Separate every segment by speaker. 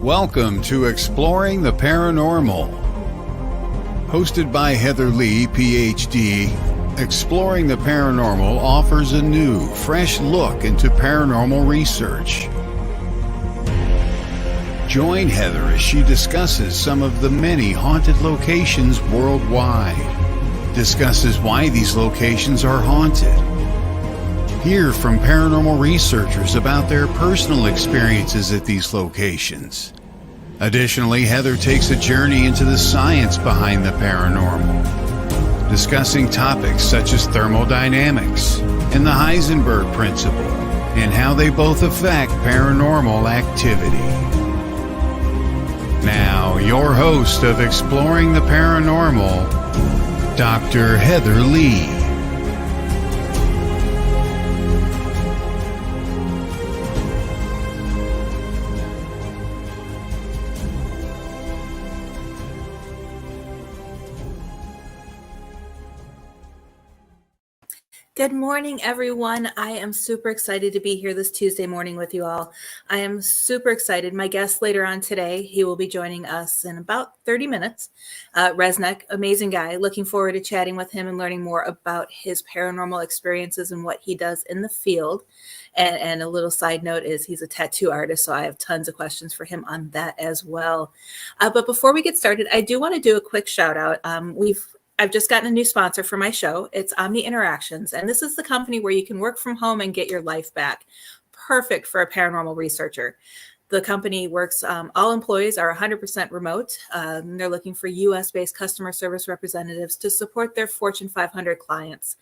Speaker 1: Welcome to Exploring the Paranormal. Hosted by Heather Leigh, PhD, Exploring the Paranormal offers a new, fresh look into paranormal research. Join Heather as she discusses some of the many haunted locations worldwide, discusses why these locations are haunted, hear from paranormal researchers about their personal experiences at these locations. Additionally, Heather takes a journey into the science behind the paranormal, discussing topics such as thermodynamics and the Heisenberg principle, and how they both affect paranormal activity. Now, your host of Exploring the Paranormal, Dr. Heather Leigh.
Speaker 2: Good morning, everyone. I am super excited to be here this Tuesday morning with you all. I am super excited. My guest later on today, he will be joining us in about 30 minutes. RezNeck, amazing guy. Looking forward to chatting with him and learning more about his paranormal experiences and what he does in the field. And a little side note is he's a tattoo artist, so I have tons of questions for him on that as well. But before we get started, I do want to do a quick shout out. I've just gotten a new sponsor for my show. It's Omni Interactions, and this is the company where you can work from home and get your life back. Perfect for a paranormal researcher. The company works, all employees are 100% remote. They're looking for US-based customer service representatives to support their Fortune 500 clients.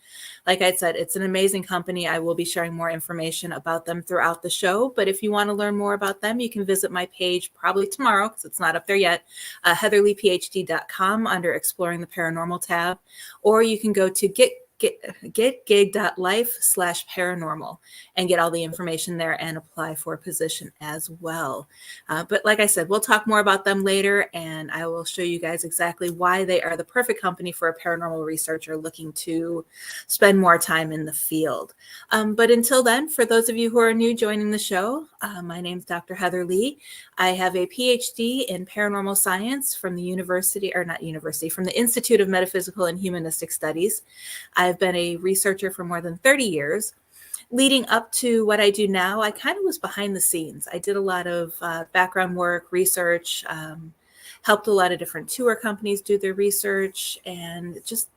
Speaker 2: Like I said, it's an amazing company. I will be sharing more information about them throughout the show. But if you want to learn more about them, you can visit my page probably tomorrow, because it's not up there yet, heatherleighphd.com under Exploring the Paranormal tab. Or you can go to getgig.life/paranormal and get all the information there and apply for a position as well. But like I said, we'll talk more about them later, and I will show you guys exactly why they are the perfect company for a paranormal researcher looking to spend more time in the field. But until then, for those of you who are new joining the show, my name is Dr. Heather Leigh. I have a PhD in paranormal science from the from the Institute of Metaphysical and Humanistic Studies. I've been a researcher for more than 30 years. Leading up to what I do now, I kind of was behind the scenes. I did a lot of background work, research, helped a lot of different tour companies do their research, and just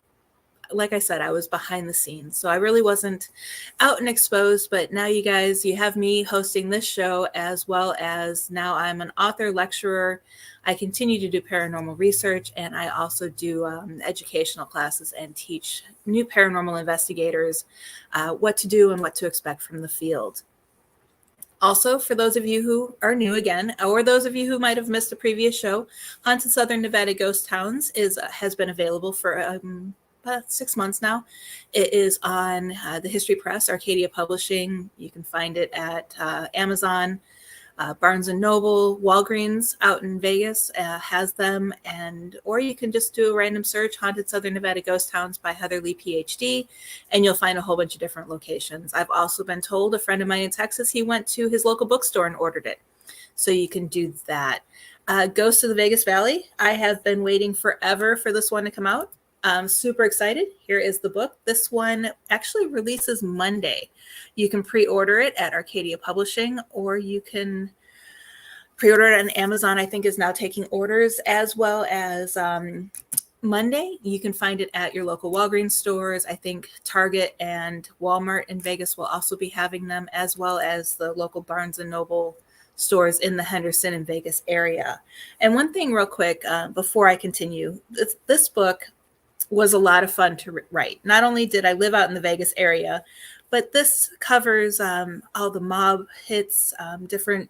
Speaker 2: like I said, I was behind the scenes. So I really wasn't out and exposed, but now you guys, you have me hosting this show, as well as now I'm an author, lecturer. I continue to do paranormal research, and I also do educational classes and teach new paranormal investigators what to do and what to expect from the field. Also, for those of you who are new again, or those of you who might have missed a previous show, Haunted Southern Nevada Ghost Towns has been available for about 6 months now. It is on the History Press, Arcadia Publishing. You can find it at Amazon, Barnes & Noble, Walgreens out in Vegas has them, or you can just do a random search, Haunted Southern Nevada Ghost Towns by Heather Leigh, PhD, and you'll find a whole bunch of different locations. I've also been told, a friend of mine in Texas, he went to his local bookstore and ordered it. So you can do that. Ghosts of the Vegas Valley. I have been waiting forever for this one to come out. I'm super excited. Here is the book. This one actually releases Monday. You can pre-order it at Arcadia Publishing, or you can pre-order it on Amazon. I think is now taking orders, as well as Monday. You can find it at your local Walgreens stores. I think Target and Walmart in Vegas will also be having them, as well as the local Barnes & Noble stores in the Henderson and Vegas area. And one thing real quick, before I continue, this book was a lot of fun to write. Not only did I live out in the Vegas area, but this covers all the mob hits, different,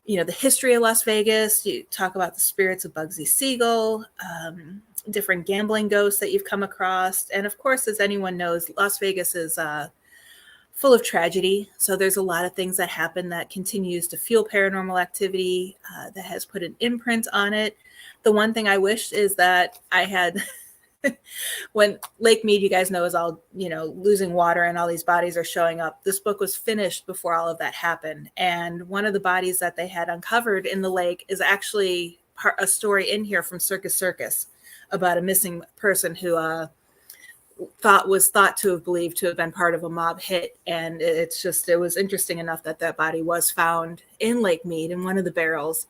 Speaker 2: the history of Las Vegas. You talk about the spirits of Bugsy Siegel, different gambling ghosts that you've come across. And of course, as anyone knows, Las Vegas is full of tragedy. So there's a lot of things that happen that continues to fuel paranormal activity, that has put an imprint on it. The one thing I wish is that I had when Lake Mead, you guys know, is all, losing water and all these bodies are showing up. This book was finished before all of that happened. And one of the bodies that they had uncovered in the lake is actually a story in here from Circus about a missing person who was thought to have believed to have been part of a mob hit. And it was interesting enough that body was found in Lake Mead in one of the barrels.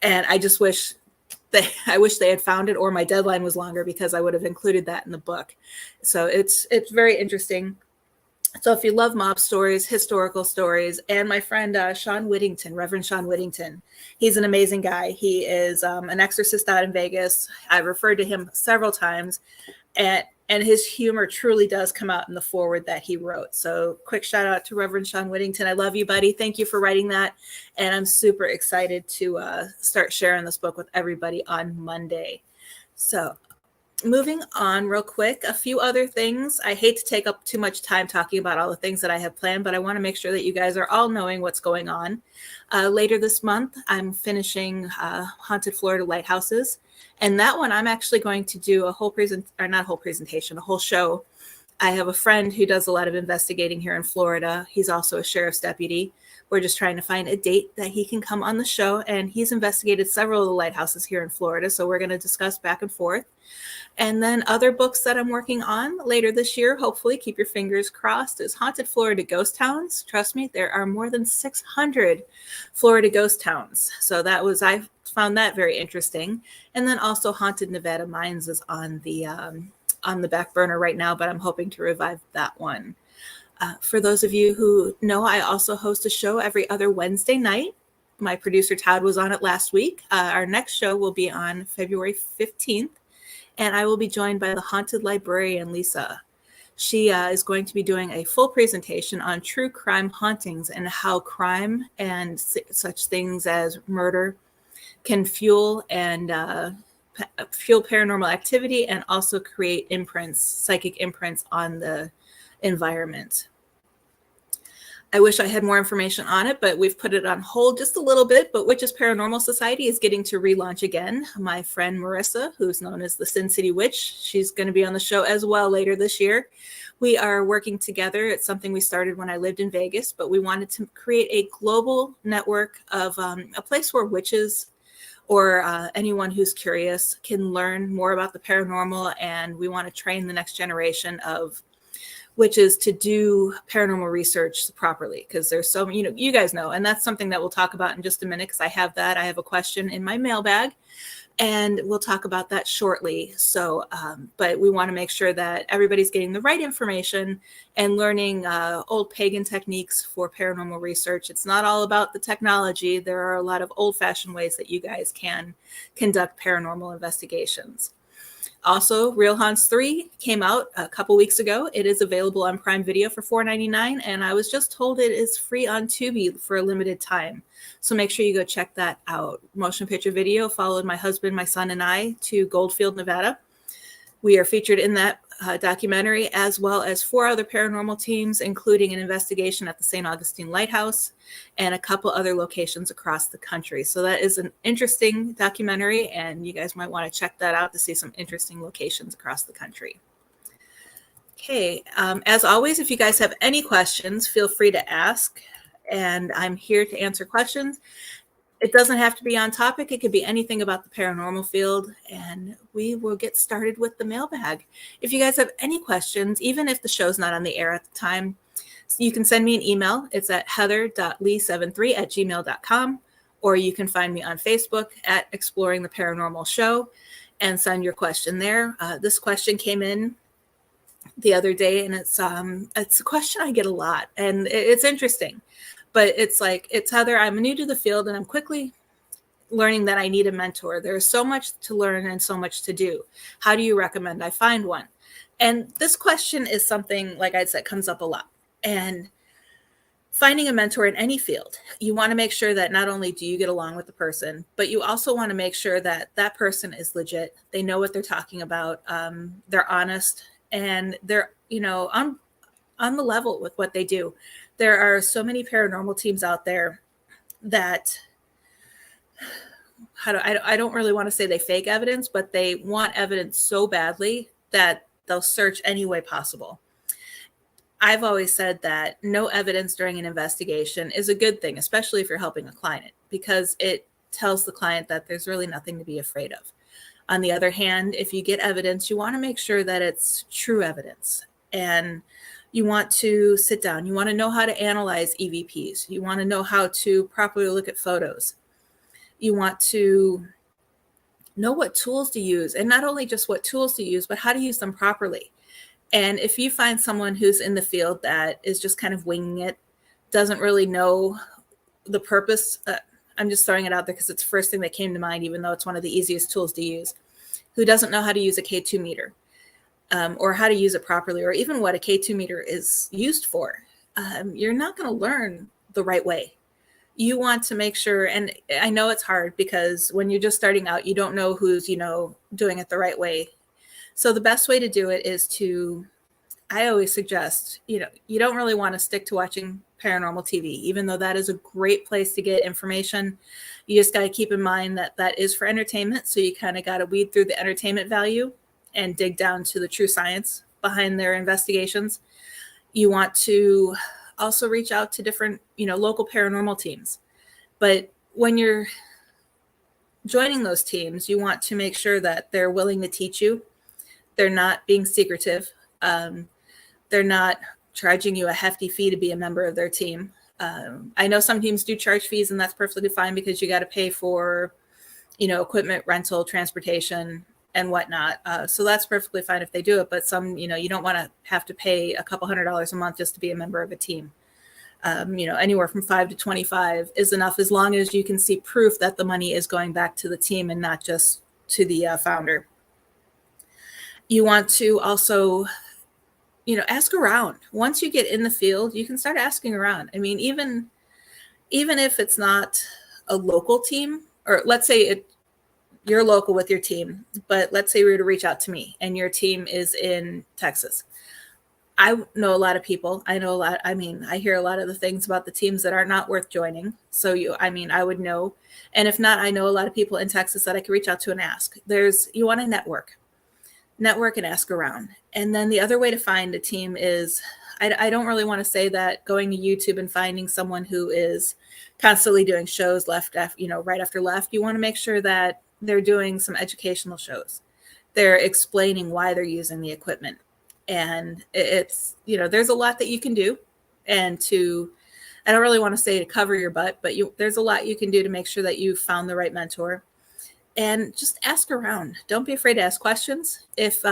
Speaker 2: And I just wish they had found it, or my deadline was longer, because I would have included that in the book. So it's very interesting. So if you love mob stories, historical stories, and my friend Sean Whittington, Reverend Sean Whittington, he's an amazing guy. He is an exorcist out in Vegas. I've referred to him several times, and his humor truly does come out in the foreword that he wrote. So quick shout out to Reverend Sean Whittington. I love you, buddy. Thank you for writing that. And I'm super excited to start sharing this book with everybody on Monday. So moving on real quick, a few other things. I hate to take up too much time talking about all the things that I have planned, but I want to make sure that you guys are all knowing what's going on. Later this month, I'm finishing Haunted Florida Lighthouses. And that one, I'm actually going to do a whole show. I have a friend who does a lot of investigating here in Florida. He's also a sheriff's deputy. We're just trying to find a date that he can come on the show. And he's investigated several of the lighthouses here in Florida. So we're going to discuss back and forth. And then other books that I'm working on later this year, hopefully, keep your fingers crossed, is Haunted Florida Ghost Towns. Trust me, there are more than 600 Florida ghost towns. So I found that very interesting. And then also Haunted Nevada Mines is on the back burner right now, but I'm hoping to revive that one. For those of you who know, I also host a show every other Wednesday night. My producer Todd was on it last week. Our next show will be on February 15th. And I will be joined by the haunted librarian, Lisa. She is going to be doing a full presentation on true crime hauntings and how crime and such things as murder can fuel paranormal activity and also create psychic imprints on the environment. I wish I had more information on it, but we've put it on hold just a little bit. But Witches Paranormal Society is getting to relaunch again. My friend Marissa, who's known as the Sin City Witch, she's going to be on the show as well later this year. We are working together. It's something we started when I lived in Vegas, but we wanted to create a global network of a place where witches or anyone who's curious can learn more about the paranormal. And we want to train the next generation of witches to do paranormal research properly, because there's so many, you guys know, and that's something that we'll talk about in just a minute, because I have a question in my mailbag, and we'll talk about that shortly. So, but we want to make sure that everybody's getting the right information and learning old pagan techniques for paranormal research. It's not all about the technology. There are a lot of old-fashioned ways that you guys can conduct paranormal investigations. Also, Real Haunts 3 came out a couple weeks ago. It is available on Prime Video for $4.99, and I was just told it is free on Tubi for a limited time. So make sure you go check that out. Motion Picture Video followed my husband, my son, and I to Goldfield, Nevada. We are featured in that documentary, as well as 4 other paranormal teams, including an investigation at the St. Augustine Lighthouse and a couple other locations across the country. So that is an interesting documentary, and you guys might want to check that out to see some interesting locations across the country. Okay, as always, if you guys have any questions, feel free to ask, and I'm here to answer questions. It doesn't have to be on topic. It could be anything about the paranormal field, and we will get started with the mailbag. If you guys have any questions, even if the show's not on the air at the time, you can send me an email. It's at heather.lee73@gmail.com, or you can find me on Facebook at Exploring the Paranormal Show and send your question there. This question came in the other day, and it's a question I get a lot, and it's interesting. But it's Heather, I'm new to the field and I'm quickly learning that I need a mentor. There's so much to learn and so much to do. How do you recommend I find one? And this question is something, like I said, comes up a lot. And finding a mentor in any field, you want to make sure that not only do you get along with the person, but you also want to make sure that that person is legit. They know what they're talking about. They're honest, and they're, on the level with what they do. There are so many paranormal teams out there that I don't really want to say they fake evidence, but they want evidence so badly that they'll search any way possible. I've always said that no evidence during an investigation is a good thing, especially if you're helping a client, because it tells the client that there's really nothing to be afraid of. On the other hand, if you get evidence, you want to make sure that it's true evidence. And you want to sit down. You want to know how to analyze EVPs. You want to know how to properly look at photos. You want to know what tools to use, and not only just what tools to use, but how to use them properly. And if you find someone who's in the field that is just kind of winging it, doesn't really know the purpose, I'm just throwing it out there because it's the first thing that came to mind, even though it's one of the easiest tools to use, who doesn't know how to use a K2 meter or how to use it properly, or even what a K2 meter is used for, you're not going to learn the right way. You want to make sure, and I know it's hard because when you're just starting out, you don't know who's, doing it the right way. So the best way to do it is I always suggest, you don't really want to stick to watching paranormal TV, even though that is a great place to get information. You just got to keep in mind that that is for entertainment. So you kind of got to weed through the entertainment value and dig down to the true science behind their investigations. You want to also reach out to different, local paranormal teams. But when you're joining those teams, you want to make sure that they're willing to teach you. They're not being secretive. They're not charging you a hefty fee to be a member of their team. I know some teams do charge fees, and that's perfectly fine because you got to pay for, equipment rental, transportation, and whatnot. So that's perfectly fine if they do it. But some, you don't want to have to pay a couple $100s a month just to be a member of a team. Anywhere from $5 to $25 is enough, as long as you can see proof that the money is going back to the team and not just to the founder. You want to also, ask around. Once you get in the field, you can start asking around. I mean, even if it's not a local team, or let's say you're local with your team, but let's say we were to reach out to me and your team is in Texas. I know a lot of people. I know a lot. I mean, I hear a lot of the things about the teams that are not worth joining. So I would know. And if not, I know a lot of people in Texas that I could reach out to and ask. You want to network and ask around. And then the other way to find a team is, I don't really want to say that going to YouTube and finding someone who is constantly doing shows right after left. You want to make sure that they're doing some educational shows. They're explaining why they're using the equipment. And it's, there's a lot that you can do. And I don't really want to say to cover your butt, but there's a lot you can do to make sure that you found the right mentor. And just ask around. Don't be afraid to ask questions. If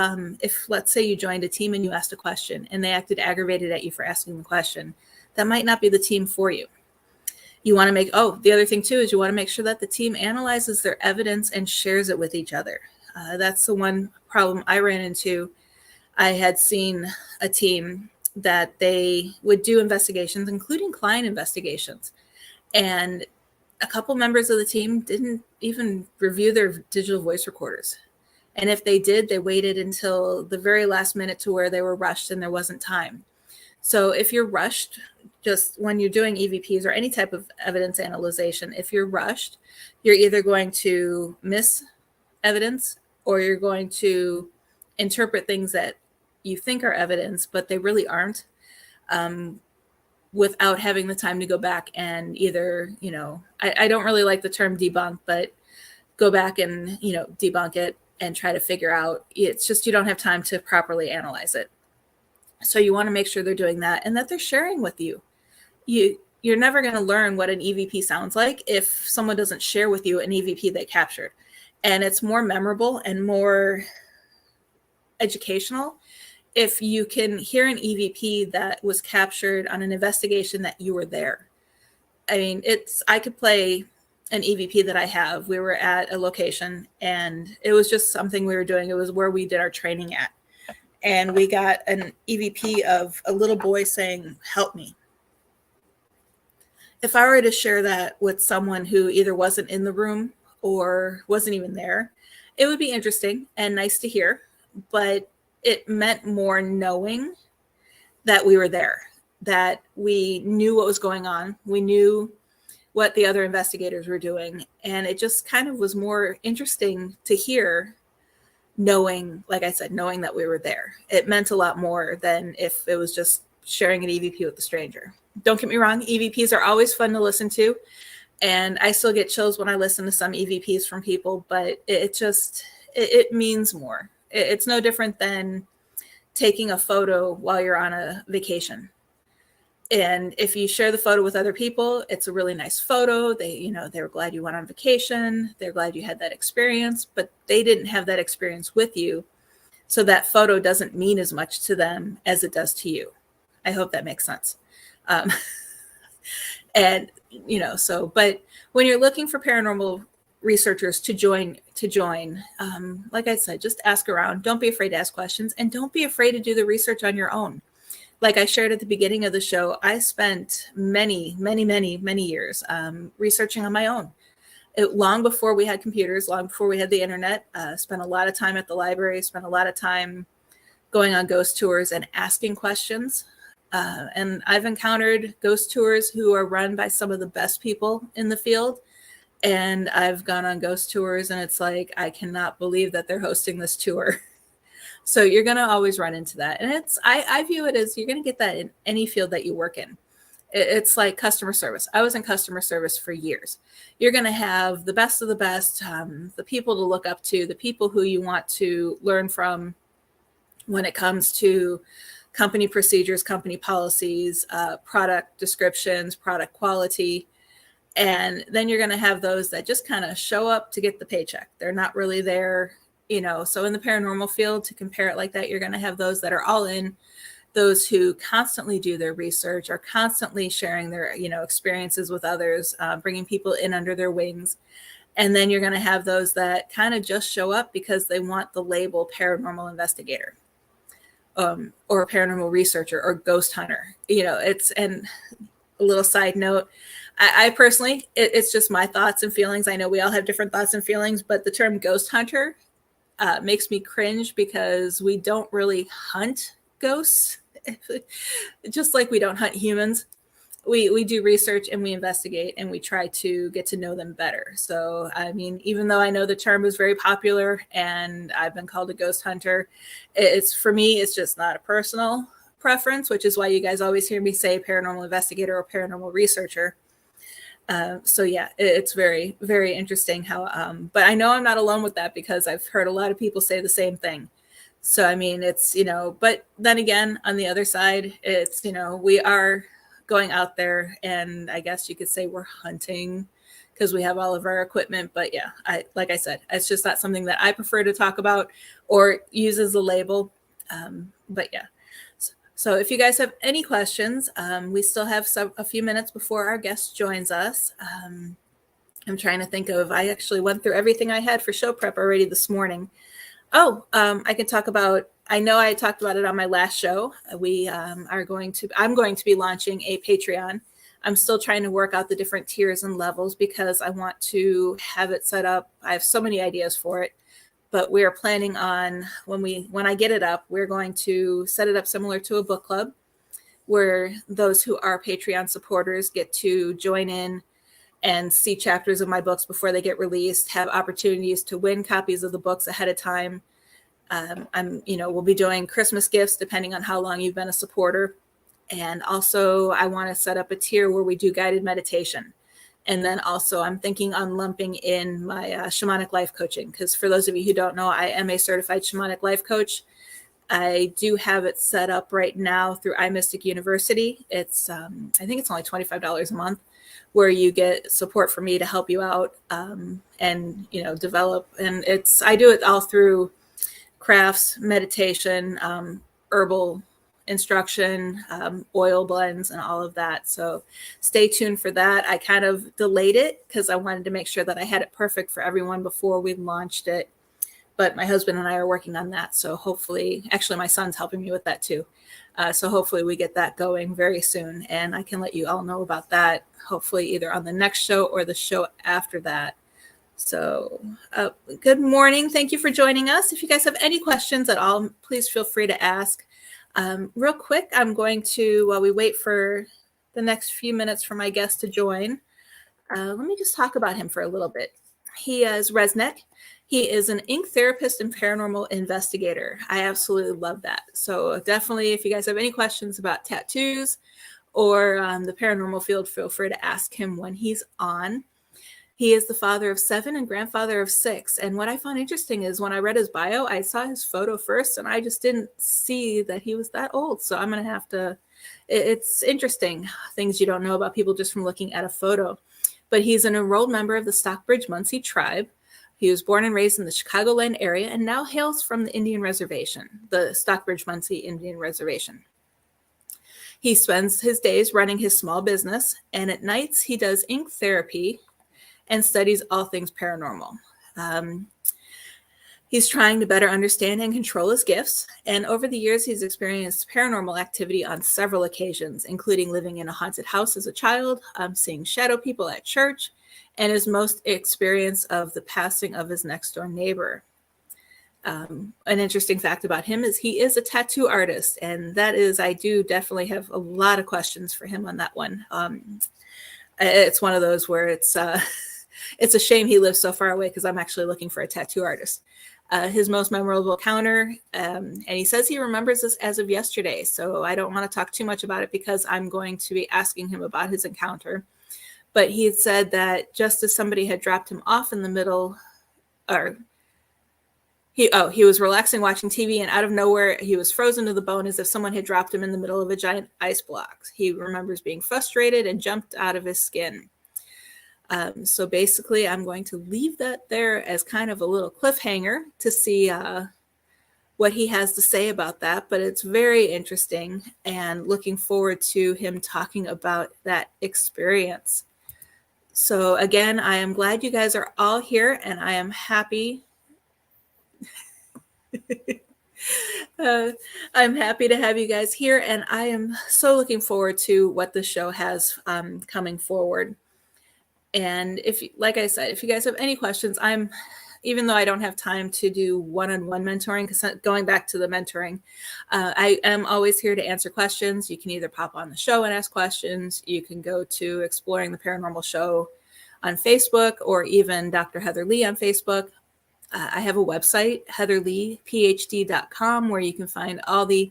Speaker 2: let's say you joined a team and you asked a question and they acted aggravated at you for asking the question, that might not be the team for you. You want to the other thing too is you want to make sure that the team analyzes their evidence and shares it with each other. That's the one problem I ran into. I had seen a team that they would do investigations, including client investigations. And a couple members of the team didn't even review their digital voice recorders. And if they did, they waited until the very last minute to where they were rushed and there wasn't time. So if you're rushed, just when you're doing EVPs or any type of evidence analyzation, if you're rushed, you're either going to miss evidence or you're going to interpret things that you think are evidence, but they really aren't, without having the time to go back and either, I don't really like the term debunk, but go back and, debunk it and try to figure out. It's just you don't have time to properly analyze it. So you want to make sure they're doing that and that they're sharing with you. You're never going to learn what an EVP sounds like if someone doesn't share with you an EVP they captured. And it's more memorable and more educational if you can hear an EVP that was captured on an investigation that you were there. I mean, I could play an EVP that I have. We were at a location and it was just something we were doing. It was where we did our training at. And we got an EVP of a little boy saying, "Help me." If I were to share that with someone who either wasn't in the room or wasn't even there, it would be interesting and nice to hear, but it meant more knowing that we were there, that we knew what was going on. We knew what the other investigators were doing. And it just kind of was more interesting to hear knowing, like I said, knowing that we were there. It meant a lot more than if it was just sharing an EVP with a stranger. Don't get me wrong, EVPs are always fun to listen to. And I still get chills when I listen to some EVPs from people, but it means more. It's no different than taking a photo while you're on a vacation. And if you share the photo with other people, it's a really nice photo. They were glad you went on vacation. They're glad you had that experience, but they didn't have that experience with you. So that photo doesn't mean as much to them as it does to you. I hope that makes sense. And, but when you're looking for paranormal researchers to join, like I said, just ask around. Don't be afraid to ask questions, and don't be afraid to do the research on your own. Like I shared at the beginning of the show, I spent many years researching on my own. Long before we had computers, long before we had the internet, spent a lot of time at the library, spent a lot of time going on ghost tours and asking questions. And I've encountered ghost tours who are run by some of the best people in the field. And I've gone on ghost tours and it's like, I cannot believe that they're hosting this tour. So you're going to always run into that. And I view it as you're going to get that in any field that you work in. It's like customer service. I was in customer service for years. You're going to have the best of the best, the people to look up to, the people who you want to learn from when it comes to company procedures, company policies, product descriptions, product quality. And then you're going to have those that just kind of show up to get the paycheck. They're not really there, So in the paranormal field, to compare it like that, you're going to have those that are all in, those who constantly do their research, are constantly sharing their, experiences with others, bringing people in under their wings. And then you're going to have those that kind of just show up because they want the label paranormal investigator. Or a paranormal researcher or ghost hunter, and a little side note, I personally, it's just my thoughts and feelings. I know we all have different thoughts and feelings, but the term ghost hunter makes me cringe because we don't really hunt ghosts, just like we don't hunt humans. We do research and we investigate and we try to get to know them better. So, I mean, even though I know the term is very popular and I've been called a ghost hunter, for me, it's just not a personal preference, which is why you guys always hear me say paranormal investigator or paranormal researcher. So yeah, it's very, very interesting how, but I know I'm not alone with that because I've heard a lot of people say the same thing. So, I mean, it's, but then again, on the other side, it's, we are going out there and I guess you could say we're hunting because we have all of our equipment. But yeah, like I said, it's just not something that I prefer to talk about or use as a label. But yeah. So if you guys have any questions, we still have a few minutes before our guest joins us. I'm trying to think I actually went through everything I had for show prep already this morning. I can talk about, I know I talked about it on my last show. I'm going to be launching a Patreon. I'm still trying to work out the different tiers and levels because I want to have it set up. I have so many ideas for it, but we are planning on when I get it up, we're going to set it up similar to a book club where those who are Patreon supporters get to join in and see chapters of my books before they get released, have opportunities to win copies of the books ahead of time. We'll be doing Christmas gifts depending on how long you've been a supporter. And also I want to set up a tier where we do guided meditation. And then also I'm thinking on lumping in my shamanic life coaching, because for those of you who don't know, I am a certified shamanic life coach. I do have it set up right now through iMystic University. It's, I think it's only $25 a month, where you get support from me to help you out and, develop. And I do it all through crafts, meditation, herbal instruction, oil blends, and all of that. So stay tuned for that. I kind of delayed it because I wanted to make sure that I had it perfect for everyone before we launched it. But my husband and I are working on that. So hopefully, actually my son's helping me with that too. So hopefully we get that going very soon. And I can let you all know about that, hopefully either on the next show or the show after that. So good morning. Thank you for joining us. If you guys have any questions at all, please feel free to ask. Real quick, I'm going to, while we wait for the next few minutes for my guest to join, let me just talk about him for a little bit. He is RezNeck. He is an ink therapist and paranormal investigator. I absolutely love that. So definitely, if you guys have any questions about tattoos or the paranormal field, feel free to ask him when he's on. He is the father of 7 and grandfather of 6. And what I found interesting is when I read his bio, I saw his photo first and I just didn't see that he was that old. So I'm going to have to, it's interesting things you don't know about people just from looking at a photo. But he's an enrolled member of the Stockbridge Munsee tribe. He was born and raised in the Chicagoland area and now hails from the Indian Reservation, the Stockbridge Munsee Indian Reservation. He spends his days running his small business, and at nights he does ink therapy and studies all things paranormal. He's trying to better understand and control his gifts, and over the years he's experienced paranormal activity on several occasions, including living in a haunted house as a child, seeing shadow people at church, and his most experience of the passing of his next door neighbor. An interesting fact about him is he is a tattoo artist, and that is, I do definitely have a lot of questions for him on that one. It's one of those where it's a shame he lives so far away because I'm actually looking for a tattoo artist. His most memorable encounter, and he says he remembers this as of yesterday, so I don't want to talk too much about it because I'm going to be asking him about his encounter. But he had said that just as somebody had dropped him off in the middle, or he was relaxing watching TV, and out of nowhere he was frozen to the bone as if someone had dropped him in the middle of a giant ice block. He remembers being frustrated and jumped out of his skin. So basically, I'm going to leave that there as kind of a little cliffhanger to see what he has to say about that. But it's very interesting, and looking forward to him talking about that experience. So again, I am glad you guys are all here, and I am happy. I'm happy to have you guys here, and I am so looking forward to what the show has coming forward. And like I said, if you guys have any questions, even though I don't have time to do one-on-one mentoring, because going back to the mentoring, I am always here to answer questions. You can either pop on the show and ask questions. You can go to Exploring the Paranormal Show on Facebook, or even Dr. Heather Leigh on Facebook. I have a website, heatherleighphd.com, where you can find all the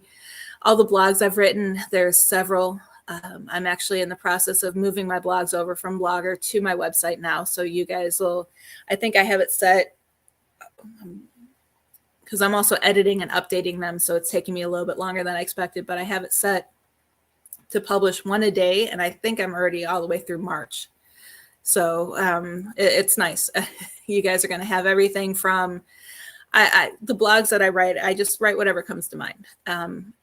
Speaker 2: blogs I've written. There's several. I'm actually in the process of moving my blogs over from Blogger to my website now. So you guys I think I have it set, because I'm also editing and updating them. So it's taking me a little bit longer than I expected, but I have it set to publish one a day. And I think I'm already all the way through March. So it's nice. You guys are going to have everything from the blogs that I write. I just write whatever comes to mind, and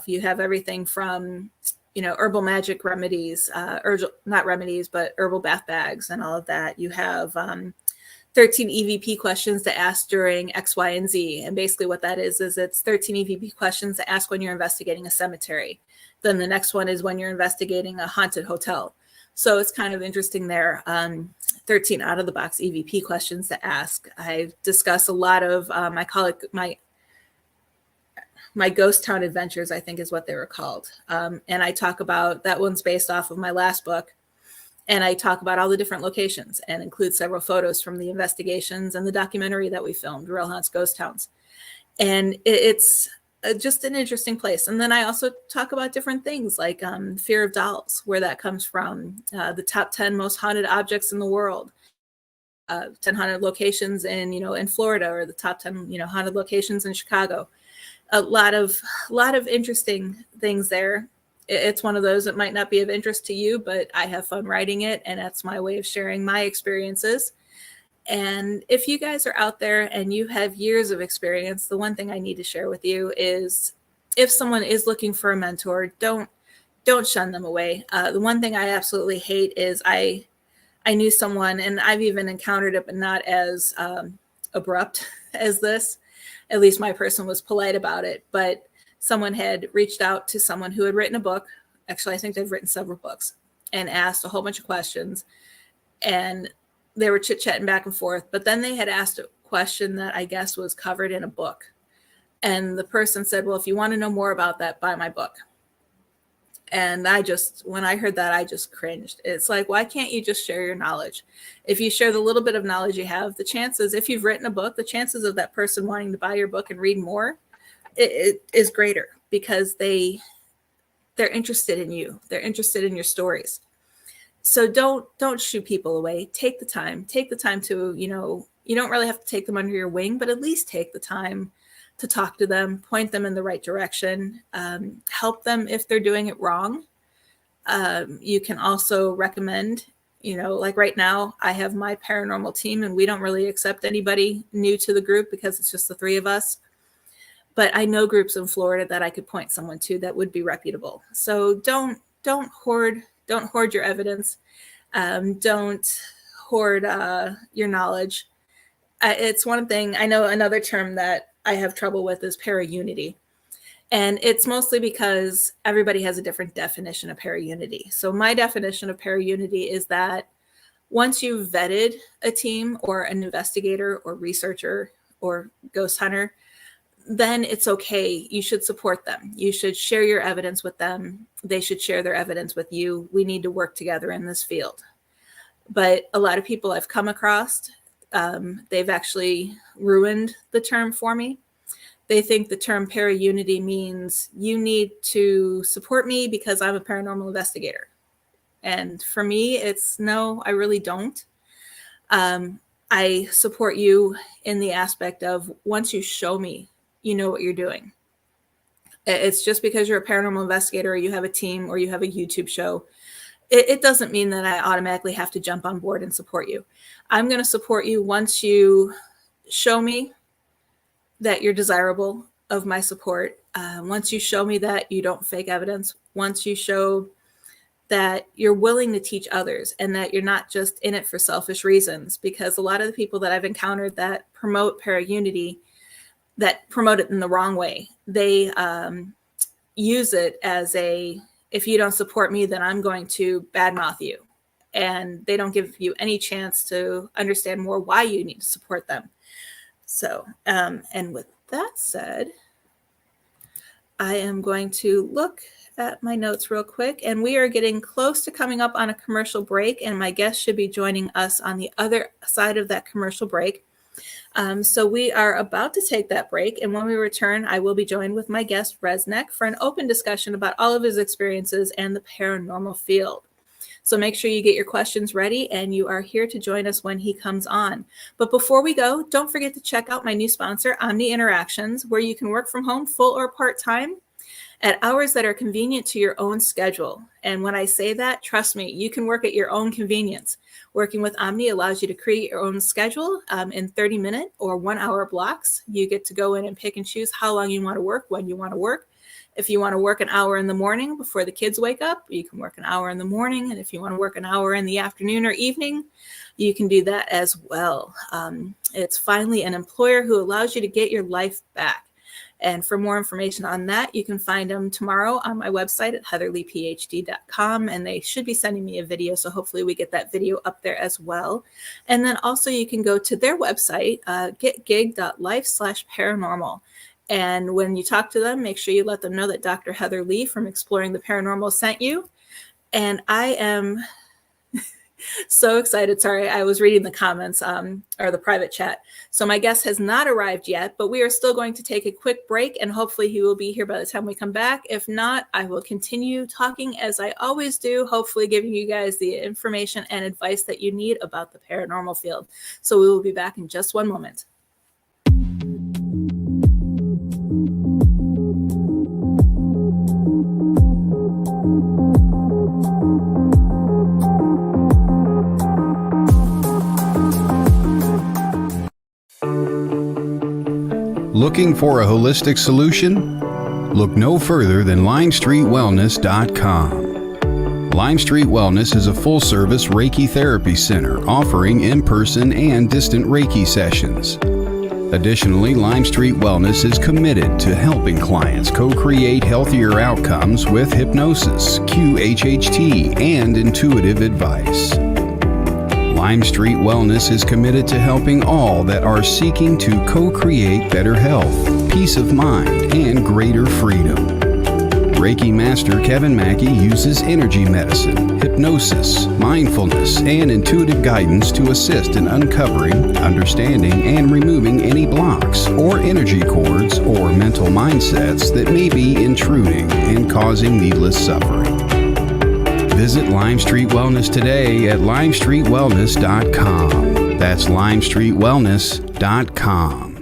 Speaker 2: you have everything from, herbal magic remedies, not remedies, but herbal bath bags and all of that. You have 13 EVP questions to ask during X, Y, and Z. And basically what that is it's 13 EVP questions to ask when you're investigating a cemetery. Then the next one is when you're investigating a haunted hotel. So it's kind of interesting there. 13 out of the box EVP questions to ask. I discuss a lot of, I call it my ghost town adventures, I think is what they were called. And I talk about, that one's based off of my last book. And I talk about all the different locations and include several photos from the investigations and the documentary that we filmed, Real Haunts, Ghost Towns. And it's just an interesting place. And then I also talk about different things like fear of dolls, where that comes from, the top 10 most haunted objects in the world, 10 haunted locations in Florida, or the top 10, haunted locations in Chicago. A lot of interesting things there. It's one of those that might not be of interest to you, but I have fun writing it, and that's my way of sharing my experiences. And if you guys are out there and you have years of experience, the one thing I need to share with you is, if someone is looking for a mentor, don't shun them away. The one thing I absolutely hate is I knew someone, and I've even encountered it, but not as abrupt as this. At least my person was polite about it, but someone had reached out to someone who had written a book. Actually, I think they've written several books, and asked a whole bunch of questions, and they were chit-chatting back and forth, but then they had asked a question that I guess was covered in a book. And the person said, well, if you want to know more about that, buy my book. And when I heard that, I just cringed. It's like, why can't you just share your knowledge? If you share the little bit of knowledge you have, the chances, if you've written a book, the chances of that person wanting to buy your book and read more, it is greater, because they're interested in you. They're interested in your stories. So don't shoo people away. Take the time to, you don't really have to take them under your wing, but at least take the time to talk to them, point them in the right direction, help them if they're doing it wrong. You can also recommend, like right now, I have my paranormal team, and we don't really accept anybody new to the group because it's just the three of us. But I know groups in Florida that I could point someone to that would be reputable. So don't hoard your evidence. Don't hoard your knowledge. It's one thing. I know another term that I have trouble with is paraunity. And it's mostly because everybody has a different definition of paraunity. So my definition of paraunity is that once you've vetted a team or an investigator or researcher or ghost hunter, then it's okay. You should support them. You should share your evidence with them. They should share their evidence with you. We need to work together in this field. But a lot of people I've come across, they've actually ruined the term for me. They think the term paraunity means you need to support me because I'm a paranormal investigator. And for me, it's no, I really don't. I support you in the aspect of once you show me, you know what you're doing. It's just because you're a paranormal investigator or you have a team or you have a YouTube show, it doesn't mean that I automatically have to jump on board and support you. I'm going to support you once you show me that you're desirable of my support. Once you show me that you don't fake evidence, once you show that you're willing to teach others and that you're not just in it for selfish reasons, because a lot of the people that I've encountered that promote paraunity, that promote it in the wrong way, they use it as if you don't support me, then I'm going to badmouth you. And they don't give you any chance to understand more why you need to support them. So, and with that said, I am going to look at my notes real quick, and we are getting close to coming up on a commercial break, and my guest should be joining us on the other side of that commercial break. So we are about to take that break, and when we return, I will be joined with my guest, RezNeck, for an open discussion about all of his experiences and the paranormal field. So make sure you get your questions ready, and you are here to join us when he comes on. But before we go, don't forget to check out my new sponsor, Omni Interactions, where you can work from home full or part-time at hours that are convenient to your own schedule. And when I say that, trust me, you can work at your own convenience. Working with Omni allows you to create your own schedule in 30-minute or 1-hour blocks. You get to go in and pick and choose how long you want to work, when you want to work. If you want to work an hour in the morning before the kids wake up, you can work an hour in the morning. And if you want to work an hour in the afternoon or evening, you can do that as well. It's finally an employer who allows you to get your life back. And for more information on that, you can find them tomorrow on my website at heatherleighphd.com. And they should be sending me a video, so hopefully we get that video up there as well. And then also you can go to their website, getgig.life/paranormal. And when you talk to them, make sure you let them know that Dr. Heather Leigh from Exploring the Paranormal sent you. And I am so excited. Sorry, I was reading the comments or the private chat. So my guest has not arrived yet, but we are still going to take a quick break, and hopefully he will be here by the time we come back. If not, I will continue talking as I always do, hopefully giving you guys the information and advice that you need about the paranormal field. So we will be back in just one moment.
Speaker 1: Looking for a holistic solution? Look no further than LimestreetWellness.com. Lime Street Wellness is a full-service Reiki therapy center offering in-person and distant Reiki sessions. Additionally, Lime Street Wellness is committed to helping clients co-create healthier outcomes with hypnosis, QHHT, and intuitive advice. Lime Street Wellness is committed to helping all that are seeking to co-create better health, peace of mind, and greater freedom. Reiki Master Kevin Mackey uses energy medicine, hypnosis, mindfulness, and intuitive guidance to assist in uncovering, understanding, and removing any blocks or energy cords or mental mindsets that may be intruding and causing needless suffering. Visit Lime Street Wellness today at limestreetwellness.com. That's limestreetwellness.com.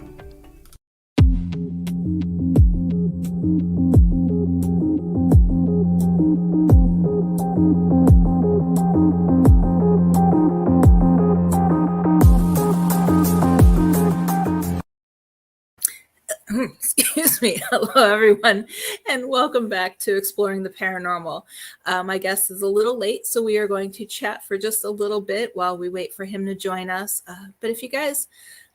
Speaker 2: Excuse me. Hello, everyone, and welcome back to Exploring the Paranormal. My guest is a little late, so we are going to chat for just a little bit while we wait for him to join us. But if you guys,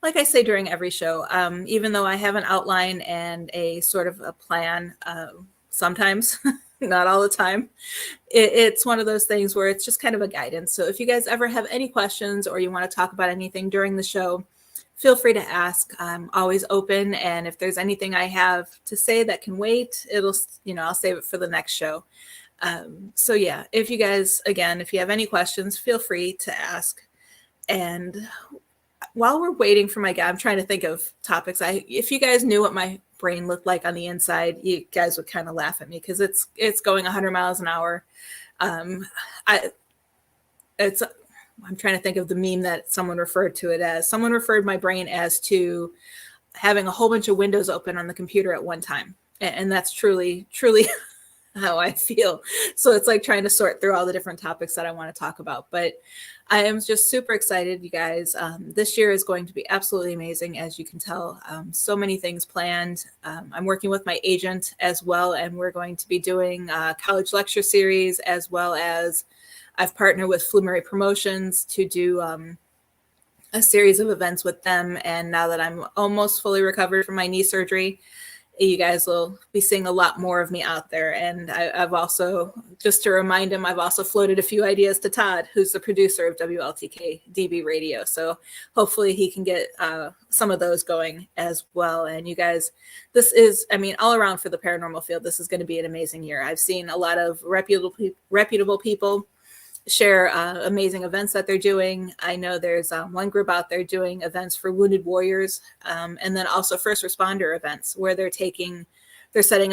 Speaker 2: like I say during every show, even though I have an outline and a sort of a plan, sometimes, not all the time, it's one of those things where it's just kind of a guidance. So if you guys ever have any questions or you want to talk about anything during the show, feel free to ask. I'm always open. And if there's anything I have to say that can wait, I'll save it for the next show. So yeah, if you guys, again, if you have any questions, feel free to ask. And while we're waiting for my guy, I'm trying to think of topics. If you guys knew what my brain looked like on the inside, you guys would kind of laugh at me because it's going 100 miles an hour. I'm trying to think of the meme that someone referred to it as. Someone referred my brain as to having a whole bunch of windows open on the computer at one time. And that's truly, truly how I feel. So it's like trying to sort through all the different topics that I want to talk about. But I am just super excited, you guys. This year is going to be absolutely amazing, as you can tell. So many things planned. I'm working with my agent as well, and we're going to be doing a college lecture series, as well as I've partnered with Flumeri Promotions to do a series of events with them. And now that I'm almost fully recovered from my knee surgery, you guys will be seeing a lot more of me out there. And I've also, just to remind him, I've also floated a few ideas to Todd, who's the producer of WLTK DB Radio. So hopefully he can get some of those going as well. And you guys, this is, all around for the paranormal field, this is going to be an amazing year. I've seen a lot of reputable people share amazing events that they're doing. I know there's one group out there doing events for wounded warriors, and then also first responder events where they're setting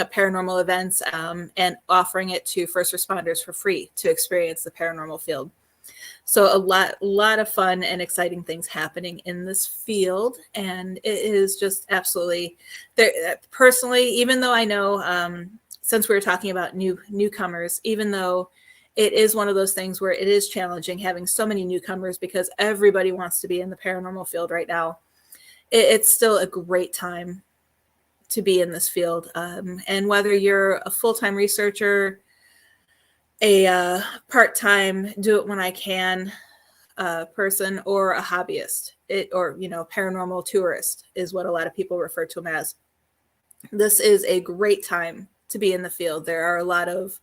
Speaker 2: up paranormal events and offering it to first responders for free to experience the paranormal field. So a lot of fun and exciting things happening in this field, and it is just absolutely there. Personally, even though I know, since we were talking about newcomers, even though it is one of those things where it is challenging having so many newcomers because everybody wants to be in the paranormal field right now. It's still a great time to be in this field. And whether you're a full-time researcher, a part-time do it when I can person, or a hobbyist, paranormal tourist is what a lot of people refer to them as. This is a great time to be in the field. There are a lot of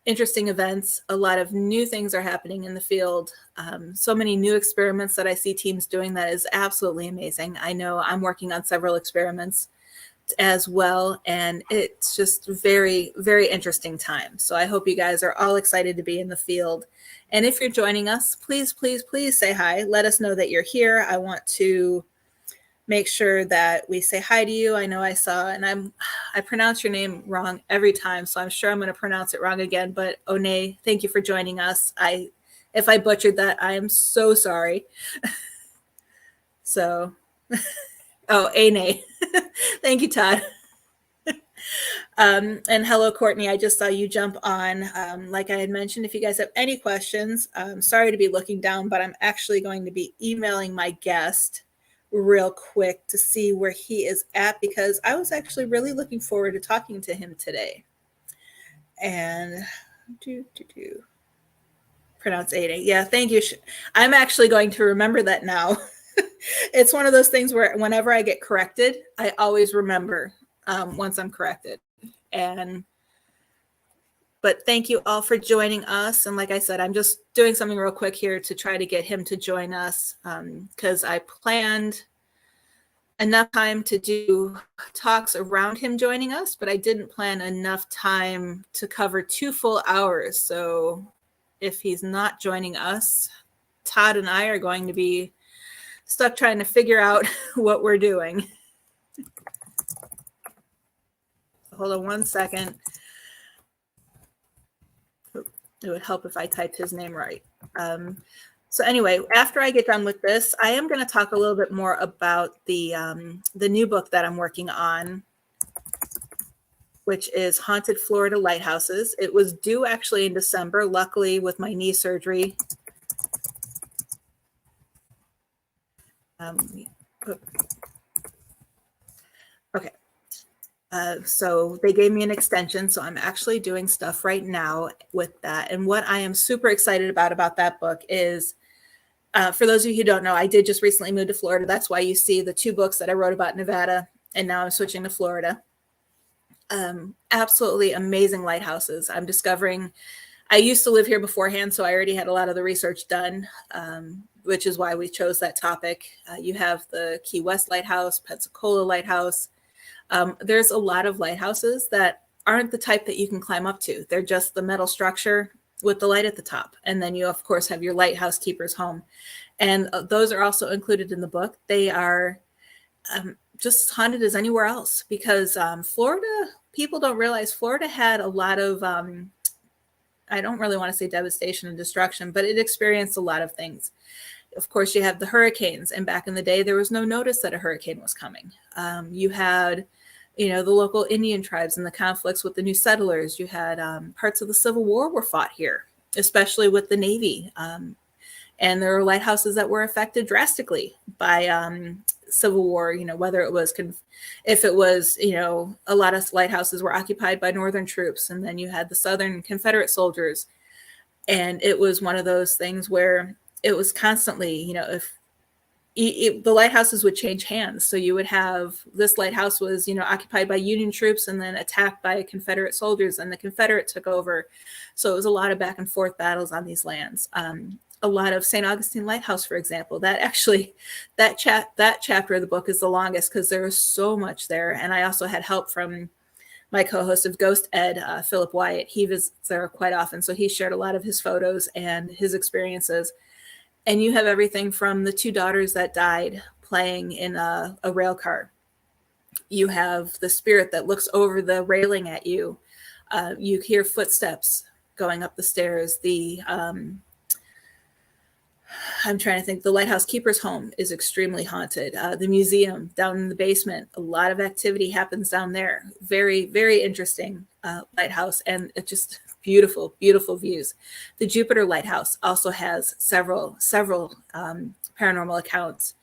Speaker 2: interesting events. A lot of new things are happening in the field. So many new experiments that I see teams doing that is absolutely amazing. I know I'm working on several experiments as well, and it's just very, very interesting time. So I hope you guys are all excited to be in the field. And if you're joining us, please, please, please say hi. Let us know that you're here. I want to make sure that we say hi to you. I know I saw, and I pronounce your name wrong every time, so I'm sure I'm going to pronounce it wrong again. But One, thank you for joining us. If I butchered that, I am so sorry. So, Ane. Thank you, Todd. And hello, Courtney. I just saw you jump on. Like I had mentioned, if you guys have any questions, sorry to be looking down, but I'm actually going to be emailing my guest real quick to see where he is at, because I was actually really looking forward to talking to him today. And pronounce Ada. Yeah, thank you. I'm actually going to remember that now. It's one of those things where whenever I get corrected, I always remember once I'm corrected. But thank you all for joining us. And like I said, I'm just doing something real quick here to try to get him to join us, because I planned enough time to do talks around him joining us, but I didn't plan enough time to cover 2 full hours. So if he's not joining us, Todd and I are going to be stuck trying to figure out what we're doing. Hold on one second. It would help if I typed his name right. So anyway, after I get done with this, I am going to talk a little bit more about the new book that I'm working on, which is Haunted Florida Lighthouses. It was due actually in December. Luckily, with my knee surgery, okay. So they gave me an extension. So I'm actually doing stuff right now with that. And what I am super excited about that book is, for those of you who don't know, I did just recently move to Florida. That's why you see the 2 books that I wrote about Nevada, and now I'm switching to Florida. Absolutely amazing lighthouses. I'm discovering, I used to live here beforehand, so I already had a lot of the research done, which is why we chose that topic. You have the Key West Lighthouse, Pensacola Lighthouse. There's a lot of lighthouses that aren't the type that you can climb up to. They're just the metal structure with the light at the top. And then you, of course, have your lighthouse keeper's home. And those are also included in the book. They are just as haunted as anywhere else, because Florida, people don't realize Florida had a lot of, I don't really want to say devastation and destruction, but it experienced a lot of things. Of course, you have the hurricanes. And back in the day, there was no notice that a hurricane was coming. You had, the local Indian tribes and the conflicts with the new settlers. You had parts of the Civil War were fought here, especially with the Navy. And there were lighthouses that were affected drastically by Civil War, whether it was, if it was, a lot of lighthouses were occupied by Northern troops. And then you had the Southern Confederate soldiers. And it was one of those things where it was constantly, if the lighthouses would change hands. So you would have, this lighthouse was, occupied by Union troops and then attacked by Confederate soldiers, and the Confederate took over. So it was a lot of back and forth battles on these lands. A lot of St. Augustine Lighthouse, for example, that chapter of the book is the longest because there was so much there. And I also had help from my co-host of Ghost Ed, Philip Wyatt. He visits there quite often. So he shared a lot of his photos and his experiences. And you have everything from the 2 daughters that died playing in a rail car. You have the spirit that looks over the railing at you. You hear footsteps going up the stairs. I'm trying to think, the lighthouse keeper's home is extremely haunted. The museum down in the basement, a lot of activity happens down there. Very, very interesting lighthouse, and it just beautiful, beautiful views. The Jupiter Lighthouse also has several paranormal accounts.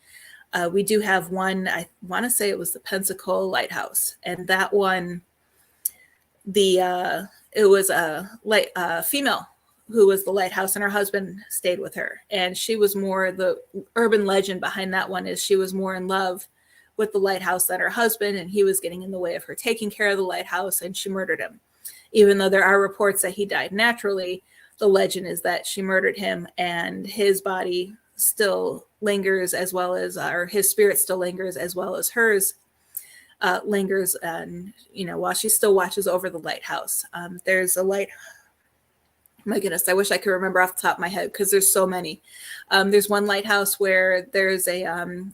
Speaker 2: We do have one, I want to say it was the Pensacola Lighthouse, and that one, it was a female who was the lighthouse, and her husband stayed with her. And she was more, the urban legend behind that one is she was more in love with the lighthouse than her husband, and he was getting in the way of her taking care of the lighthouse, and she murdered him. Even though there are reports that he died naturally, the legend is that she murdered him, and his body still lingers, as well as, or his spirit still lingers, as well as hers lingers, and, while she still watches over the lighthouse. There's a my goodness, I wish I could remember off the top of my head because there's so many. There's one lighthouse where there's a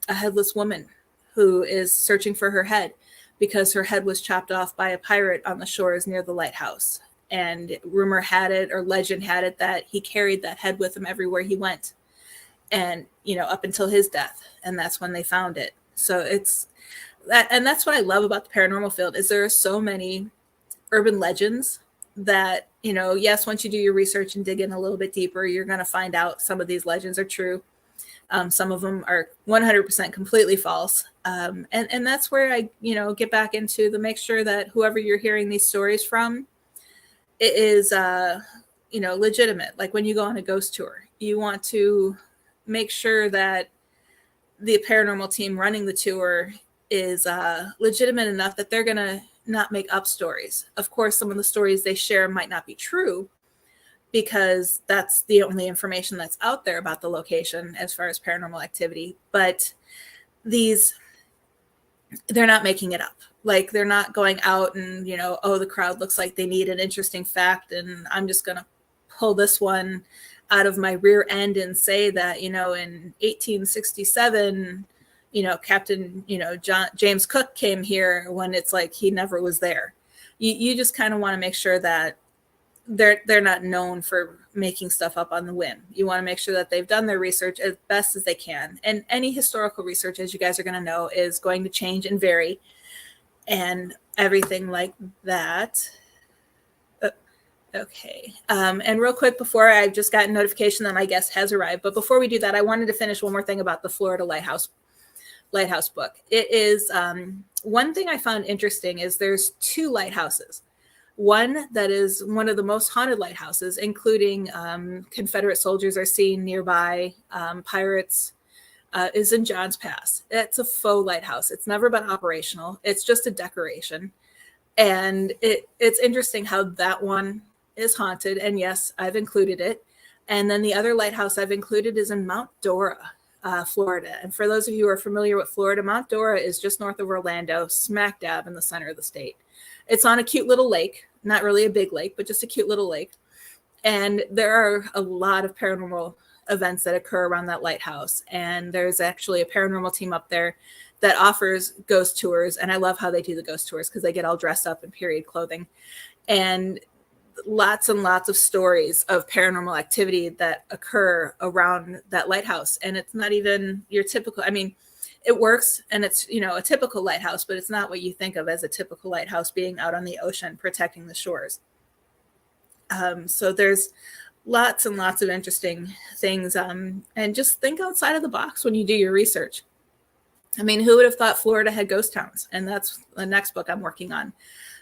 Speaker 2: headless woman who is searching for her head because her head was chopped off by a pirate on the shores near the lighthouse. And rumor had it, or legend had it, that he carried that head with him everywhere he went, and up until his death. And that's when they found it. So it's that, and that's what I love about the paranormal field, is there are so many urban legends that, yes, once you do your research and dig in a little bit deeper, you're going to find out some of these legends are true. Some of them are 100% completely false. And that's where I, get back into the make sure that whoever you're hearing these stories from, it is, legitimate. Like when you go on a ghost tour, you want to make sure that the paranormal team running the tour is legitimate enough that they're going to not make up stories. Of course, some of the stories they share might not be true because that's the only information that's out there about the location as far as paranormal activity. But these they're not making it up. Like, they're not going out and, oh, the crowd looks like they need an interesting fact, and I'm just going to pull this one out of my rear end and say that, in 1867, Captain, James Cook came here, when it's like he never was there. You just kind of want to make sure that they're not known for making stuff up on the whim. You want to make sure that they've done their research as best as they can. And any historical research, as you guys are going to know, is going to change and vary and everything like that. Okay. And real quick, before, I've just gotten notification that my guest has arrived. But before we do that, I wanted to finish one more thing about the Florida Lighthouse book. It is one thing I found interesting is there's 2 lighthouses. One that is one of the most haunted lighthouses, including Confederate soldiers are seen nearby, pirates, is in Johns Pass. It's a faux lighthouse. It's never been operational. It's just a decoration. And it's interesting how that one is haunted. And yes, I've included it. And then the other lighthouse I've included is in Mount Dora, Florida. And for those of you who are familiar with Florida, Mount Dora is just north of Orlando, smack dab in the center of the state. It's on a cute little lake, not really a big lake, but just a cute little lake. And there are a lot of paranormal events that occur around that lighthouse. And there's actually a paranormal team up there that offers ghost tours. And I love how they do the ghost tours because they get all dressed up in period clothing. And lots and lots of stories of paranormal activity that occur around that lighthouse. And it's not even your typical, it works and it's, a typical lighthouse, but it's not what you think of as a typical lighthouse being out on the ocean protecting the shores. So there's lots and lots of interesting things. And just think outside of the box when you do your research. Who would have thought Florida had ghost towns? And that's the next book I'm working on.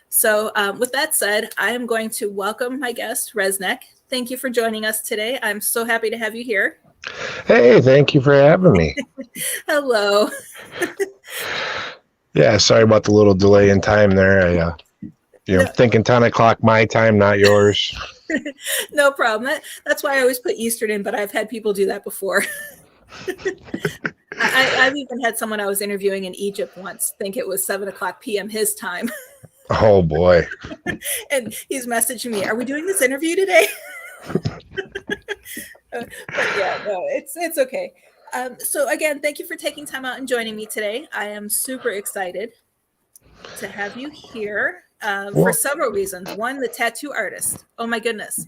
Speaker 2: So with that said, I am going to welcome my guest, RezNeck. Thank you for joining us today. I'm so happy to have you here.
Speaker 3: Hey, thank you for having me.
Speaker 2: Hello.
Speaker 3: Yeah, sorry about the little delay in time there. Thinking 10 o'clock my time, not yours.
Speaker 2: No problem. That's why I always put Eastern in, but I've had people do that before. I've even had someone I was interviewing in Egypt once think it was 7 o'clock p.m. his time.
Speaker 3: Oh, boy.
Speaker 2: And he's messaging me, are we doing this interview today? But yeah, no, it's okay. So again, thank you for taking time out and joining me today. I am super excited to have you here for several reasons. One, the tattoo artist. Oh my goodness.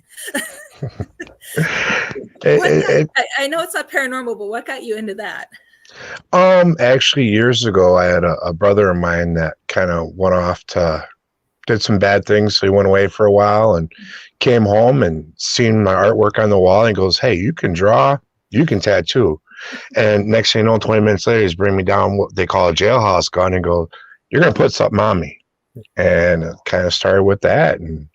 Speaker 2: I know it's not paranormal, but what got you into that?
Speaker 3: Actually, years ago, I had a brother of mine that kind of went off did some bad things. So he went away for a while and came home and seen my artwork on the wall and goes, hey, you can draw, you can tattoo. And next thing you know, 20 minutes later, he's bringing me down what they call a jailhouse gun and go, you're going to put something on me. And it kind of started with that. And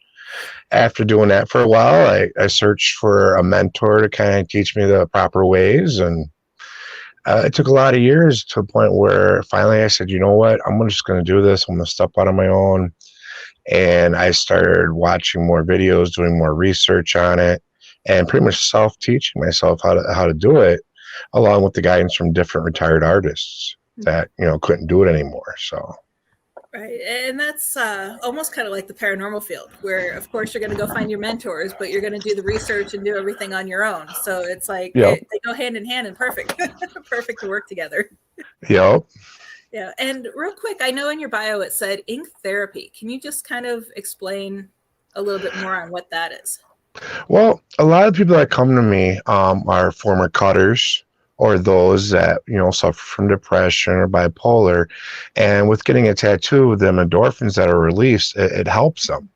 Speaker 3: after doing that for a while, I searched for a mentor to kind of teach me the proper ways. And it took a lot of years to a point where finally I said, you know what, I'm just going to do this. I'm going to step out on my own. And I started watching more videos, doing more research on it, and pretty much self-teaching myself how to do it, along with the guidance from different retired artists that, couldn't do it anymore. So.
Speaker 2: Right. And that's almost kind of like the paranormal field where, of course, you're going to go find your mentors, but you're going to do the research and do everything on your own. So it's like they go hand in hand and perfect to work together.
Speaker 3: Yep.
Speaker 2: Yeah. And real quick, I know in your bio it said ink therapy. Can you just kind of explain a little bit more on what that is?
Speaker 3: Well, a lot of people that come to me are former cutters, or those that, suffer from depression or bipolar. And with getting a tattoo, the endorphins that are released, it helps them.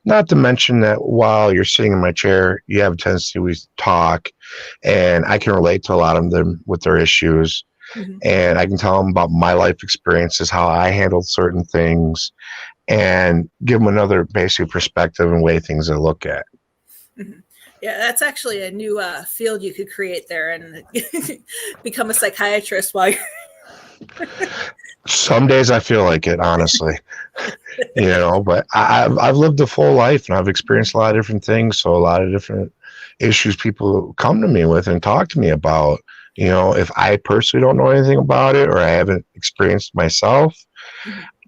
Speaker 3: Not to mention that while you're sitting in my chair, you have a tendency to talk, and I can relate to a lot of them with their issues. Mm-hmm. And I can tell them about my life experiences, how I handled certain things, and give them another basic perspective and way things to look at.
Speaker 2: Mm-hmm. Yeah, that's actually a new field you could create there and become a psychiatrist while you're...
Speaker 3: Some days I feel like it, honestly, but I've lived a full life and I've experienced a lot of different things. So a lot of different issues people come to me with and talk to me about, If I personally don't know anything about it or I haven't experienced myself,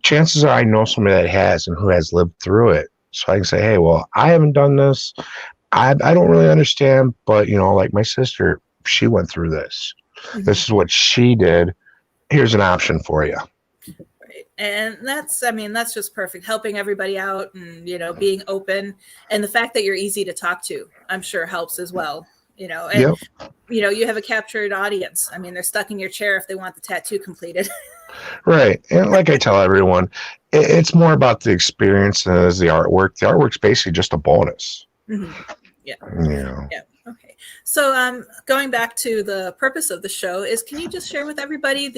Speaker 3: chances are I know somebody that has and who has lived through it. So I can say, hey, well, I haven't done this. I don't really understand, but like my sister, she went through this. This is what she did. Here's an option for you.
Speaker 2: Right. And that's just perfect. Helping everybody out and, being open. And the fact that you're easy to talk to, I'm sure helps as well. And,
Speaker 3: Yep.
Speaker 2: You have a captured audience. I mean, they're stuck in your chair if they want the tattoo completed.
Speaker 3: Right. And like I tell everyone, it's more about the experience than it is the artwork. The artwork's basically just a bonus.
Speaker 2: Yeah.
Speaker 3: Yeah.
Speaker 2: Okay. So going back to the purpose of the show is, can you just share with everybody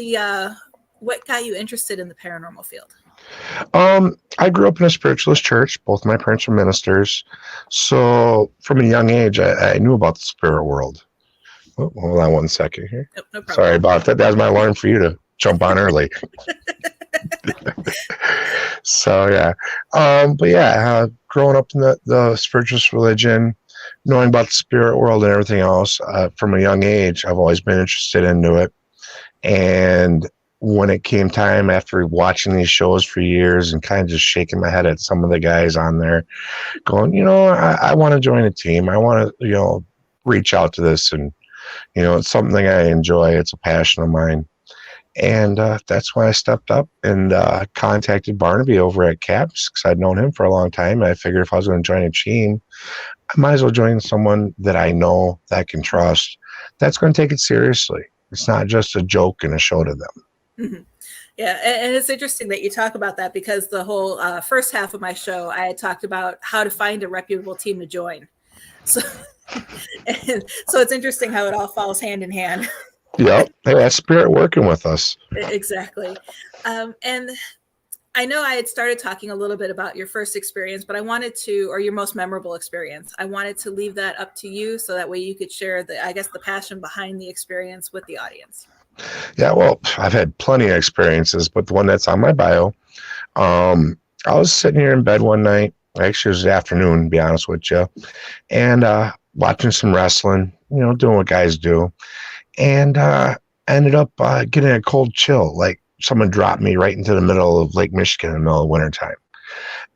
Speaker 2: what got you interested in the paranormal field?
Speaker 3: I grew up in a spiritualist church. Both my parents were ministers. So from a young age, I knew about the spirit world. Oh, hold on one second here.
Speaker 2: No problem.
Speaker 3: Sorry about that. That was my alarm for you to jump on early. So, yeah. But yeah, growing up in the spiritualist religion, knowing about the spirit world and everything else, from a young age, I've always been interested into it. And when it came time after watching these shows for years and kind of just shaking my head at some of the guys on there going, I want to join a team. I want to, reach out to this. And, it's something I enjoy. It's a passion of mine. And that's why I stepped up and contacted Barnaby over at CAPS because I'd known him for a long time. I figured if I was going to join a team, I might as well join someone that I know, that I can trust, that's going to take it seriously. It's not just a joke and a show to them.
Speaker 2: Yeah, and it's interesting that you talk about that because the whole first half of my show, I had talked about how to find a reputable team to join. So, so it's interesting how it all falls hand in hand.
Speaker 3: Yep, hey, that's spirit working with us.
Speaker 2: Exactly. And I know I had started talking a little bit about your first experience, but I wanted to, or your most memorable experience, I wanted to leave that up to you so that way you could share the passion behind the experience with the audience.
Speaker 3: Yeah, well, I've had plenty of experiences, but the one that's on my bio, I was sitting here in bed one night, actually it was the afternoon, to be honest with you, and watching some wrestling, doing what guys do, and ended up getting a cold chill, like someone dropped me right into the middle of Lake Michigan in the middle of wintertime.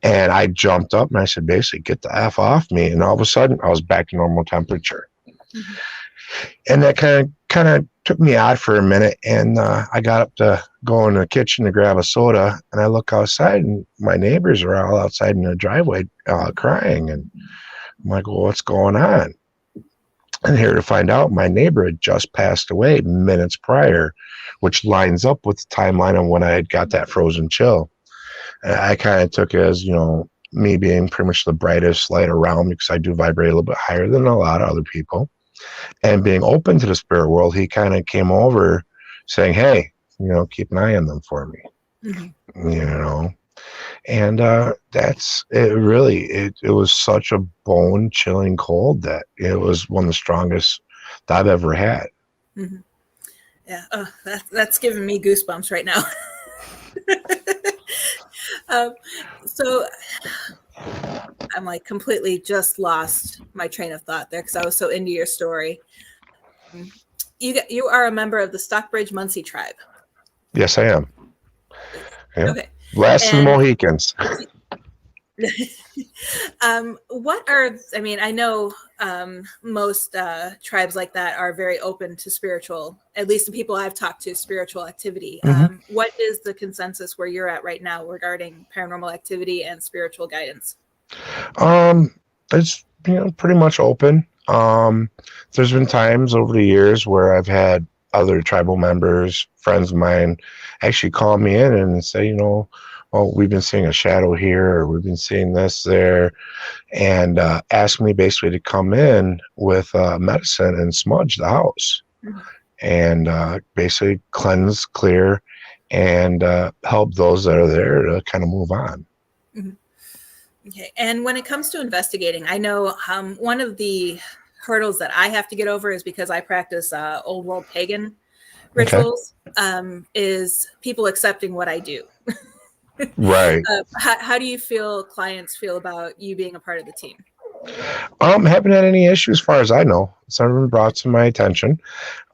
Speaker 3: And I jumped up and I said, basically, get the F off me. And all of a sudden, I was back to normal temperature. And that kind of took me out for a minute. And I got up to go in the kitchen to grab a soda. And I look outside, and my neighbors are all outside in the driveway crying. And I'm like, well, what's going on? And here to find out, my neighbor had just passed away minutes prior, which lines up with the timeline on when I had got that frozen chill. And I kind of took it as, me being pretty much the brightest light around because I do vibrate a little bit higher than a lot of other people. And being open to the spirit world, he kind of came over saying, hey, keep an eye on them for me, And that's it. Really, it was such a bone chilling cold that it was one of the strongest that I've ever had.
Speaker 2: Yeah, that's giving me goosebumps right now. So I'm like completely just lost my train of thought there because I was so into your story. You are a member of the Stockbridge Munsee tribe.
Speaker 3: Yes, I am. Yeah.
Speaker 2: Okay.
Speaker 3: Last of the Mohicans.
Speaker 2: I know most tribes like that are very open to spiritual, at least the people I've talked to, spiritual activity. What is the consensus where you're at right now regarding paranormal activity and spiritual guidance?
Speaker 3: It's pretty much open. There's been times over the years where I've had other tribal members, friends of mine, actually call me in and say, well, we've been seeing a shadow here, or we've been seeing this there, and ask me basically to come in with medicine and smudge the house and basically cleanse, clear, and help those that are there to kind of move on.
Speaker 2: Okay. And when it comes to investigating, I know one of the hurdles that I have to get over is because I practice old world pagan rituals, is people accepting what I do.
Speaker 3: Right.
Speaker 2: How do you feel clients feel about you being a part of the team?
Speaker 3: Haven't had any issues as far as I know. It's never been brought to my attention.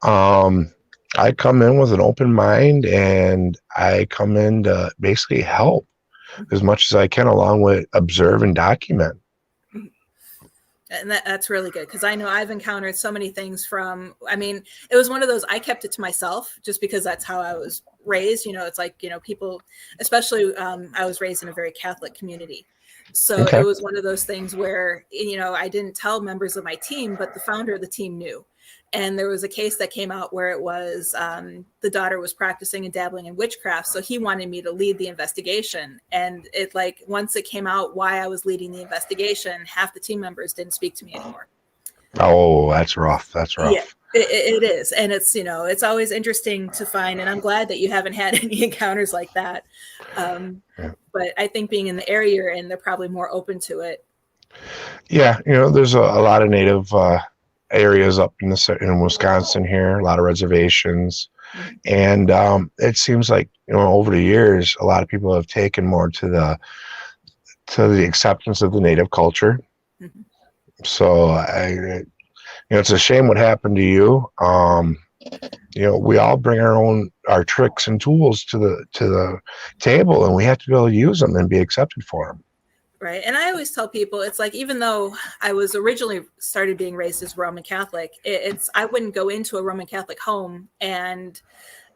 Speaker 3: I come in with an open mind, and I come in to basically help as much as I can, along with observe and document.
Speaker 2: And that's really good, because I know I've encountered so many things from, I mean, it was one of those, I kept it to myself just because that's how I was raised. It's like, people, especially I was raised in a very Catholic community. So
Speaker 3: Okay.
Speaker 2: it was one of those things where, I didn't tell members of my team, but the founder of the team knew. And there was a case that came out where it was the daughter was practicing and dabbling in witchcraft. So he wanted me to lead the investigation. And it once it came out why I was leading the investigation, half the team members didn't speak to me anymore.
Speaker 3: Oh, that's rough. That's rough.
Speaker 2: Yeah, it is. And it's, it's always interesting to find. And I'm glad that you haven't had any encounters like that. But I think being in the area you're in, they're probably more open to it.
Speaker 3: Yeah. There's a lot of native areas up in Wisconsin here, a lot of reservations. And it seems like, over the years, a lot of people have taken more to the acceptance of the native culture.
Speaker 2: Mm-hmm.
Speaker 3: So it's a shame what happened to you. We all bring our tricks and tools to the table, and we have to be able to use them and be accepted for them.
Speaker 2: Right. And I always tell people, it's like, even though I was originally started being raised as Roman Catholic, I wouldn't go into a Roman Catholic home and,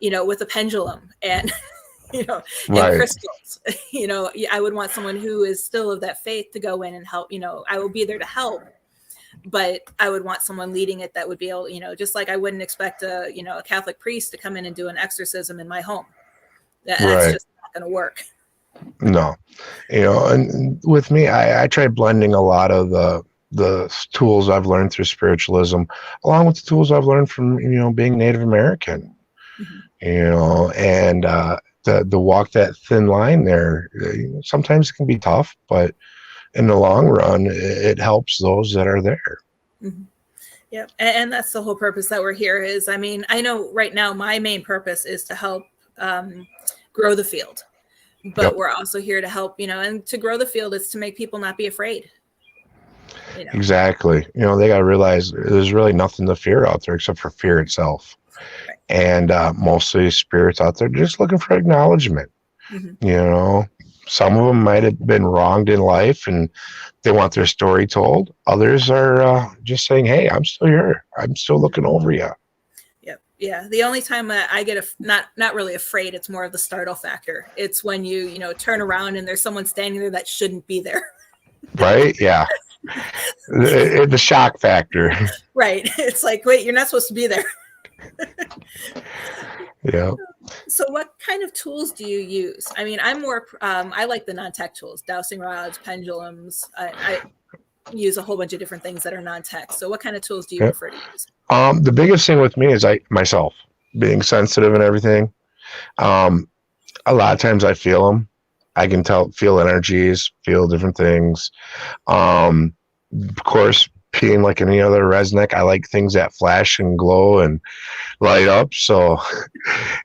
Speaker 2: with a pendulum and, and
Speaker 3: Right.
Speaker 2: crystals, I would want someone who is still of that faith to go in and help. I will be there to help, but I would want someone leading it that would be able, just like I wouldn't expect a Catholic priest to come in and do an exorcism in my home. That's
Speaker 3: Right.
Speaker 2: just not going to work.
Speaker 3: No, and with me, I try blending a lot of the tools I've learned through spiritualism, along with the tools I've learned from, being Native American, and the walk that thin line there. Sometimes it can be tough, but in the long run, it helps those that are there.
Speaker 2: Mm-hmm. Yep. And that's the whole purpose that we're here is, I mean, I know right now my main purpose is to help grow the field. But
Speaker 3: Yep.
Speaker 2: we're also here to help, and to grow the field is to make people not be afraid.
Speaker 3: Exactly. They got to realize there's really nothing to fear out there except for fear itself. Right. And most of these spirits out there just looking for acknowledgement. Mm-hmm. Some of them might have been wronged in life and they want their story told. Others are just saying, hey, I'm still here. I'm still looking over you.
Speaker 2: Yeah. The only time I get not really afraid, it's more of the startle factor. It's when you turn around and there's someone standing there that shouldn't be there.
Speaker 3: Right. Yeah. the shock factor. Right.
Speaker 2: It's like, wait, you're not supposed to be there.
Speaker 3: Yeah.
Speaker 2: So what kind of tools do you use? I mean, I'm more, I like the non-tech tools, dowsing rods, pendulums. I use a whole bunch of different things that are non-tech. So what kind of tools do you prefer to use?
Speaker 3: The biggest thing with me is myself being sensitive and everything. A lot of times I feel them. I can feel energies, feel different things. Of course, being like any other RezNeck, I like things that flash and glow and light up. So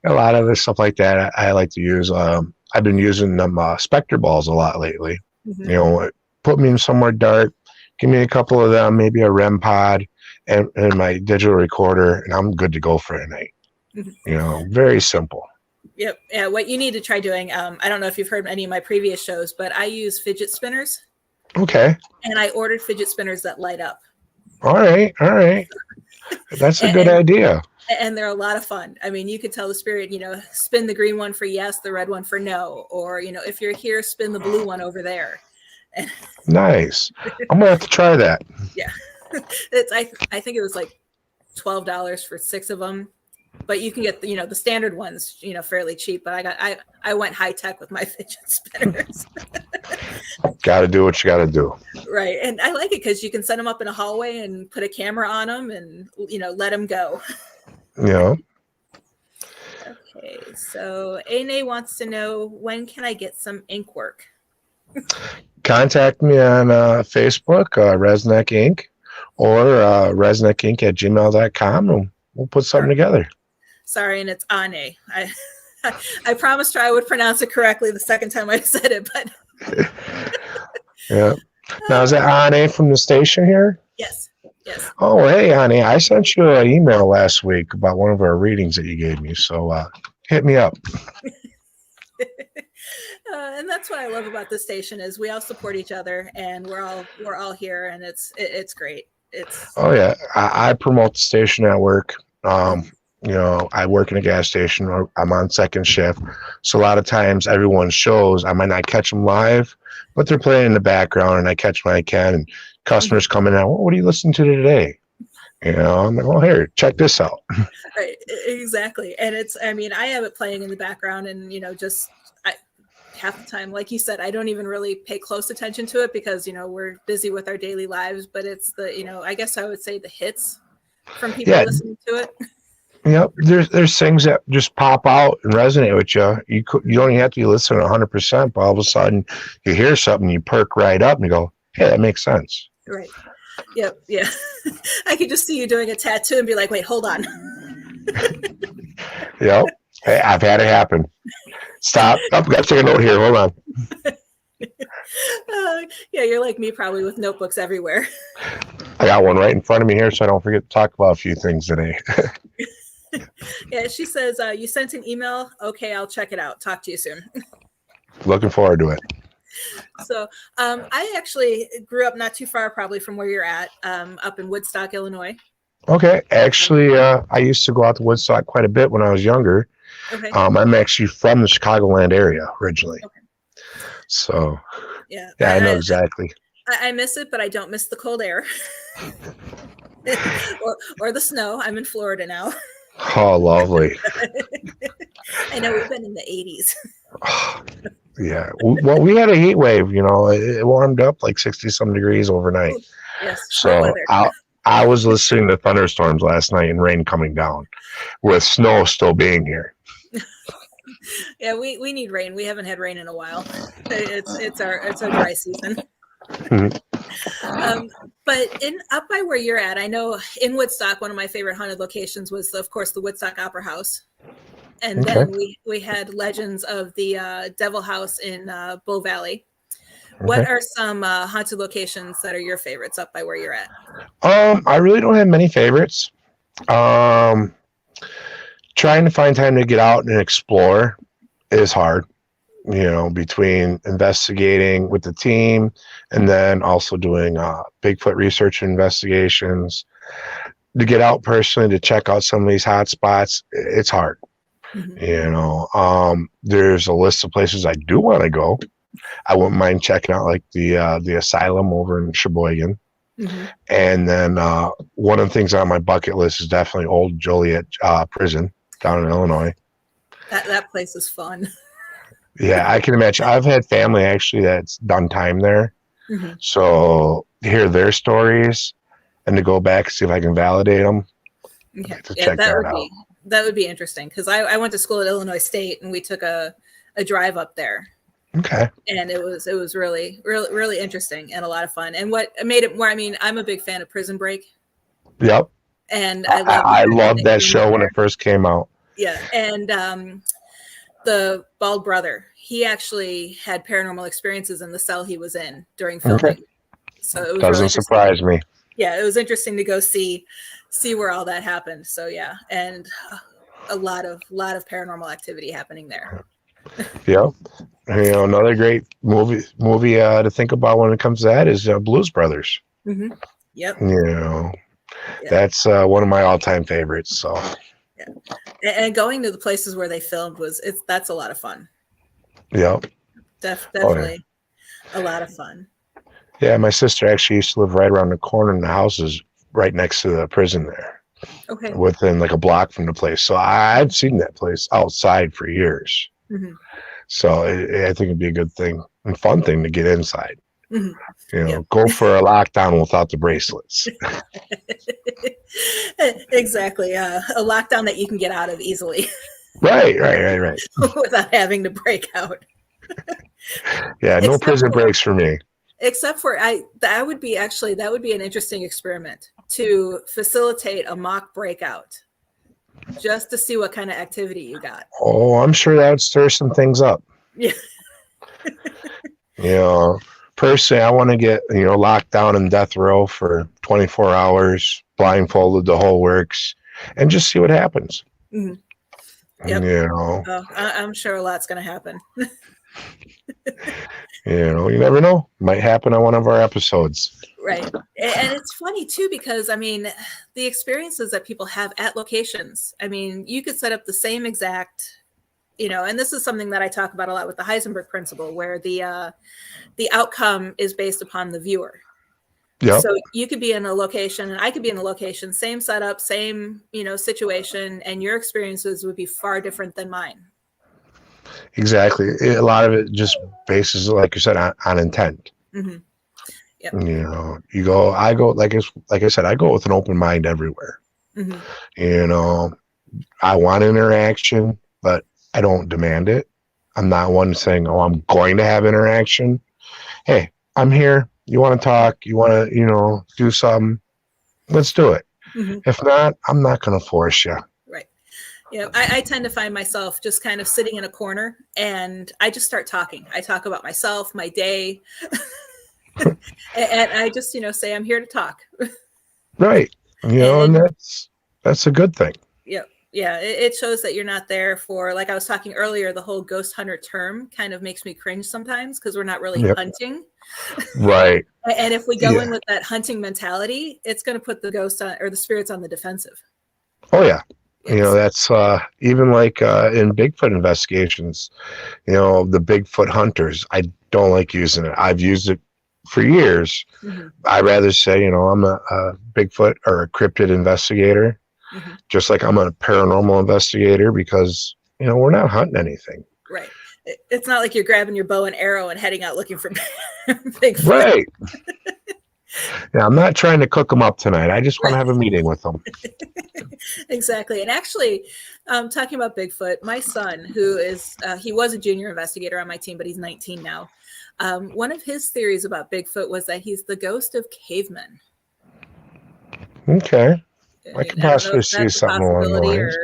Speaker 3: a lot of the stuff like that I like to use. I've been using them specter balls a lot lately. Mm-hmm. Put me in somewhere dark, give me a couple of them, maybe a REM pod and my digital recorder, and I'm good to go for a night. Mm-hmm. Very simple.
Speaker 2: Yep. Yeah. What you need to try doing, I don't know if you've heard any of my previous shows, but I use fidget spinners.
Speaker 3: Okay.
Speaker 2: And I ordered fidget spinners that light up.
Speaker 3: All right. That's a good idea.
Speaker 2: And they're a lot of fun. I mean, you could tell the spirit, spin the green one for yes, the red one for no. Or, if you're here, spin the blue one over there.
Speaker 3: Nice. I'm going to have to try that.
Speaker 2: Yeah. I think it was like $12 for 6 of them. But you can get the standard ones, fairly cheap. But I went high tech with my fidget spinners.
Speaker 3: Got to do what you got to do.
Speaker 2: Right, and I like it because you can set them up in a hallway and put a camera on them, and let them go.
Speaker 3: Yeah.
Speaker 2: Okay, so Ane wants to know, when can I get some ink work?
Speaker 3: Contact me on Facebook, RezNeck Inc. or RezNeckInc@gmail.com, and we'll put something together.
Speaker 2: Sorry, and it's Ane. I promised her I would pronounce it correctly the second time I said it, but
Speaker 3: yeah. Now, is that Annie from the station here?
Speaker 2: Yes. Yes.
Speaker 3: Oh, hey, Annie. I sent you an email last week about one of our readings that you gave me. So hit me up.
Speaker 2: And that's what I love about this station is we all support each other, and we're all here, and it's great.
Speaker 3: Oh yeah, I promote the station at work. You know, I work in a gas station, or I'm on second shift, so a lot of times everyone's shows I might not catch them live, but they're playing in the background, and I catch when I can. And customers coming out, well, what are you listening to today? You know, I'm like, oh, here, check this out.
Speaker 2: Right, exactly. And I have it playing in the background, and just half the time, like you said, I don't even really pay close attention to it because we're busy with our daily lives. But it's the I guess I would say the hits from people listening to it.
Speaker 3: Yep, there's things that just pop out and resonate with you. You don't even have to be listening 100%, but all of a sudden you hear something, you perk right up and you go, hey, that makes sense.
Speaker 2: Right. Yep. Yeah. I could just see you doing a tattoo and be like, wait, hold on.
Speaker 3: Yep. Hey, I've had it happen. Stop. Oh, got to take a note here. Hold on.
Speaker 2: Yeah, you're like me, probably with notebooks everywhere.
Speaker 3: I got one right in front of me here, so I don't forget to talk about a few things today.
Speaker 2: Yeah, she says, you sent an email. Okay, I'll check it out. Talk to you soon.
Speaker 3: Looking forward to it.
Speaker 2: So I actually grew up not too far probably from where you're at, up in Woodstock, Illinois.
Speaker 3: Okay. Actually, I used to go out to Woodstock quite a bit when I was younger.
Speaker 2: Okay.
Speaker 3: I'm actually from the Chicagoland area originally.
Speaker 2: Okay.
Speaker 3: So,
Speaker 2: yeah,
Speaker 3: I know exactly.
Speaker 2: I miss it, but I don't miss the cold air or the snow. I'm in Florida now.
Speaker 3: Oh, lovely.
Speaker 2: I know we've been in the 80s.
Speaker 3: Yeah. Well, we had a heat wave, it warmed up like 60-some degrees overnight.
Speaker 2: Yes.
Speaker 3: So I was listening to thunderstorms last night and rain coming down with snow still being here.
Speaker 2: Yeah, we need rain. We haven't had rain in a while. It's our dry season. But up by where you're at, I know in Woodstock, one of my favorite haunted locations was, of course, the Woodstock Opera House. And then we had legends of the Devil House in Bow Valley. What are some haunted locations that are your favorites up by where you're at?
Speaker 3: I really don't have many favorites. Trying to find time to get out and explore is hard, between investigating with the team and then also doing Bigfoot research and investigations. To get out personally to check out some of these hot spots, it's hard. There's a list of places I do want to go. I wouldn't mind checking out like the asylum over in Sheboygan. And then one of the things on my bucket list is definitely Old Joliet Prison down in Illinois.
Speaker 2: That place is fun.
Speaker 3: Yeah, I can imagine. I've had family actually that's done time there. So to hear their stories and to go back and see if I can validate them.
Speaker 2: Yeah, that would be interesting because I went to school at Illinois State and we took a drive up there.
Speaker 3: Okay.
Speaker 2: And it was really, really, really interesting and a lot of fun. And what made it more, I'm a big fan of Prison Break.
Speaker 3: Yep.
Speaker 2: And
Speaker 3: I loved that show when it first came out.
Speaker 2: Yeah. And the bald brother, he actually had paranormal experiences in the cell he was in during filming. Okay. So it was
Speaker 3: doesn't surprise me.
Speaker 2: Yeah, it was interesting to go see where all that happened. So yeah, and a lot of paranormal activity happening there.
Speaker 3: Yeah. Another great movie to think about when it comes to that is Blues Brothers.
Speaker 2: Yep.
Speaker 3: That's one of my all-time favorites. So.
Speaker 2: Yeah. And going to the places where they filmed that's a lot of fun.
Speaker 3: Yeah.
Speaker 2: Definitely a lot of fun.
Speaker 3: Yeah, my sister actually used to live right around the corner, and the house is right next to the prison there.
Speaker 2: Okay.
Speaker 3: Within like a block from the place. So I've seen that place outside for years. So I think it'd be a good thing and fun thing to get inside. Go for a lockdown without the bracelets.
Speaker 2: Exactly. A lockdown that you can get out of easily.
Speaker 3: Right.
Speaker 2: Without having to break out.
Speaker 3: Yeah, no prison breaks for me.
Speaker 2: Except for that would be an interesting experiment to facilitate a mock breakout. Just to see what kind of activity you got. Oh,
Speaker 3: I'm sure that would stir some things up.
Speaker 2: Yeah.
Speaker 3: personally, I want to get, locked down in death row for 24 hours, blindfolded, the whole works, and just see what happens.
Speaker 2: Mm-hmm. Yep. I'm sure a lot's going to happen.
Speaker 3: You never know. Might happen on one of our episodes.
Speaker 2: Right. And it's funny too, because I mean, the experiences that people have at locations, I mean, you could set up the same exact, and this is something that I talk about a lot with the Heisenberg principle, where the outcome is based upon the viewer. Yep. So you could be in a location and I could be in a location, same setup, same, situation, and your experiences would be far different than mine.
Speaker 3: Exactly. A lot of it just bases, like you said, on intent.
Speaker 2: Mm-hmm. Yep.
Speaker 3: I go, like I said, I go with an open mind everywhere. Mm-hmm. I want interaction, but I don't demand it. I'm not one saying, oh, I'm going to have interaction. Hey, I'm here. You want to talk? You want to, do something? Let's do it. Mm-hmm. If not, I'm not going to force you.
Speaker 2: Right. I tend to find myself just kind of sitting in a corner and I just start talking. I talk about myself, my day. And I just, say I'm here to talk.
Speaker 3: Right. And that's a good thing.
Speaker 2: Yep. Yeah. It shows that you're not there for, like I was talking earlier, the whole ghost hunter term kind of makes me cringe sometimes because we're not really hunting.
Speaker 3: Right.
Speaker 2: And if we go in with that hunting mentality, it's going to put the ghost on, or the spirits on the defensive.
Speaker 3: Oh yeah. That's even like in Bigfoot investigations, the Bigfoot hunters, I don't like using it. I've used it for years. Mm-hmm. I'd rather say, I'm a Bigfoot or a cryptid investigator, mm-hmm. just like I'm a paranormal investigator, because, we're not hunting anything.
Speaker 2: Right. It's not like you're grabbing your bow and arrow and heading out looking for Bigfoot.
Speaker 3: Right. Yeah, I'm not trying to cook them up tonight. I just want to have a meeting with them.
Speaker 2: Exactly. And actually, talking about Bigfoot, my son, who is, he was a junior investigator on my team, but he's 19 now. One of his theories about Bigfoot was that he's the ghost of cavemen.
Speaker 3: Okay. I can possibly see something along the lines.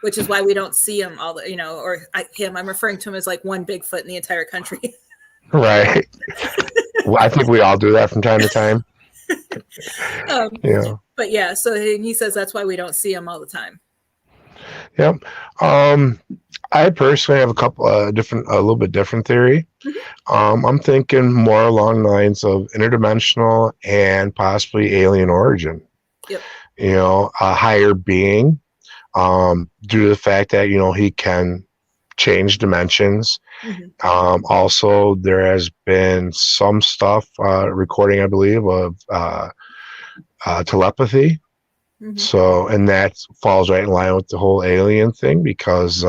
Speaker 2: Which is why we don't see him I'm referring to him as like one Bigfoot in the entire country.
Speaker 3: Right. Well, I think we all do that from time to time.
Speaker 2: But yeah, so he says that's why we don't see him all the time.
Speaker 3: Yep. I personally have a little bit different theory. Mm-hmm. I'm thinking more along the lines of interdimensional and possibly alien origin.
Speaker 2: Yep.
Speaker 3: A higher being, due to the fact that, he can change dimensions. Mm-hmm. Also, there has been some stuff, recording, I believe, of telepathy. Mm-hmm. So, and that falls right in line with the whole alien thing, because,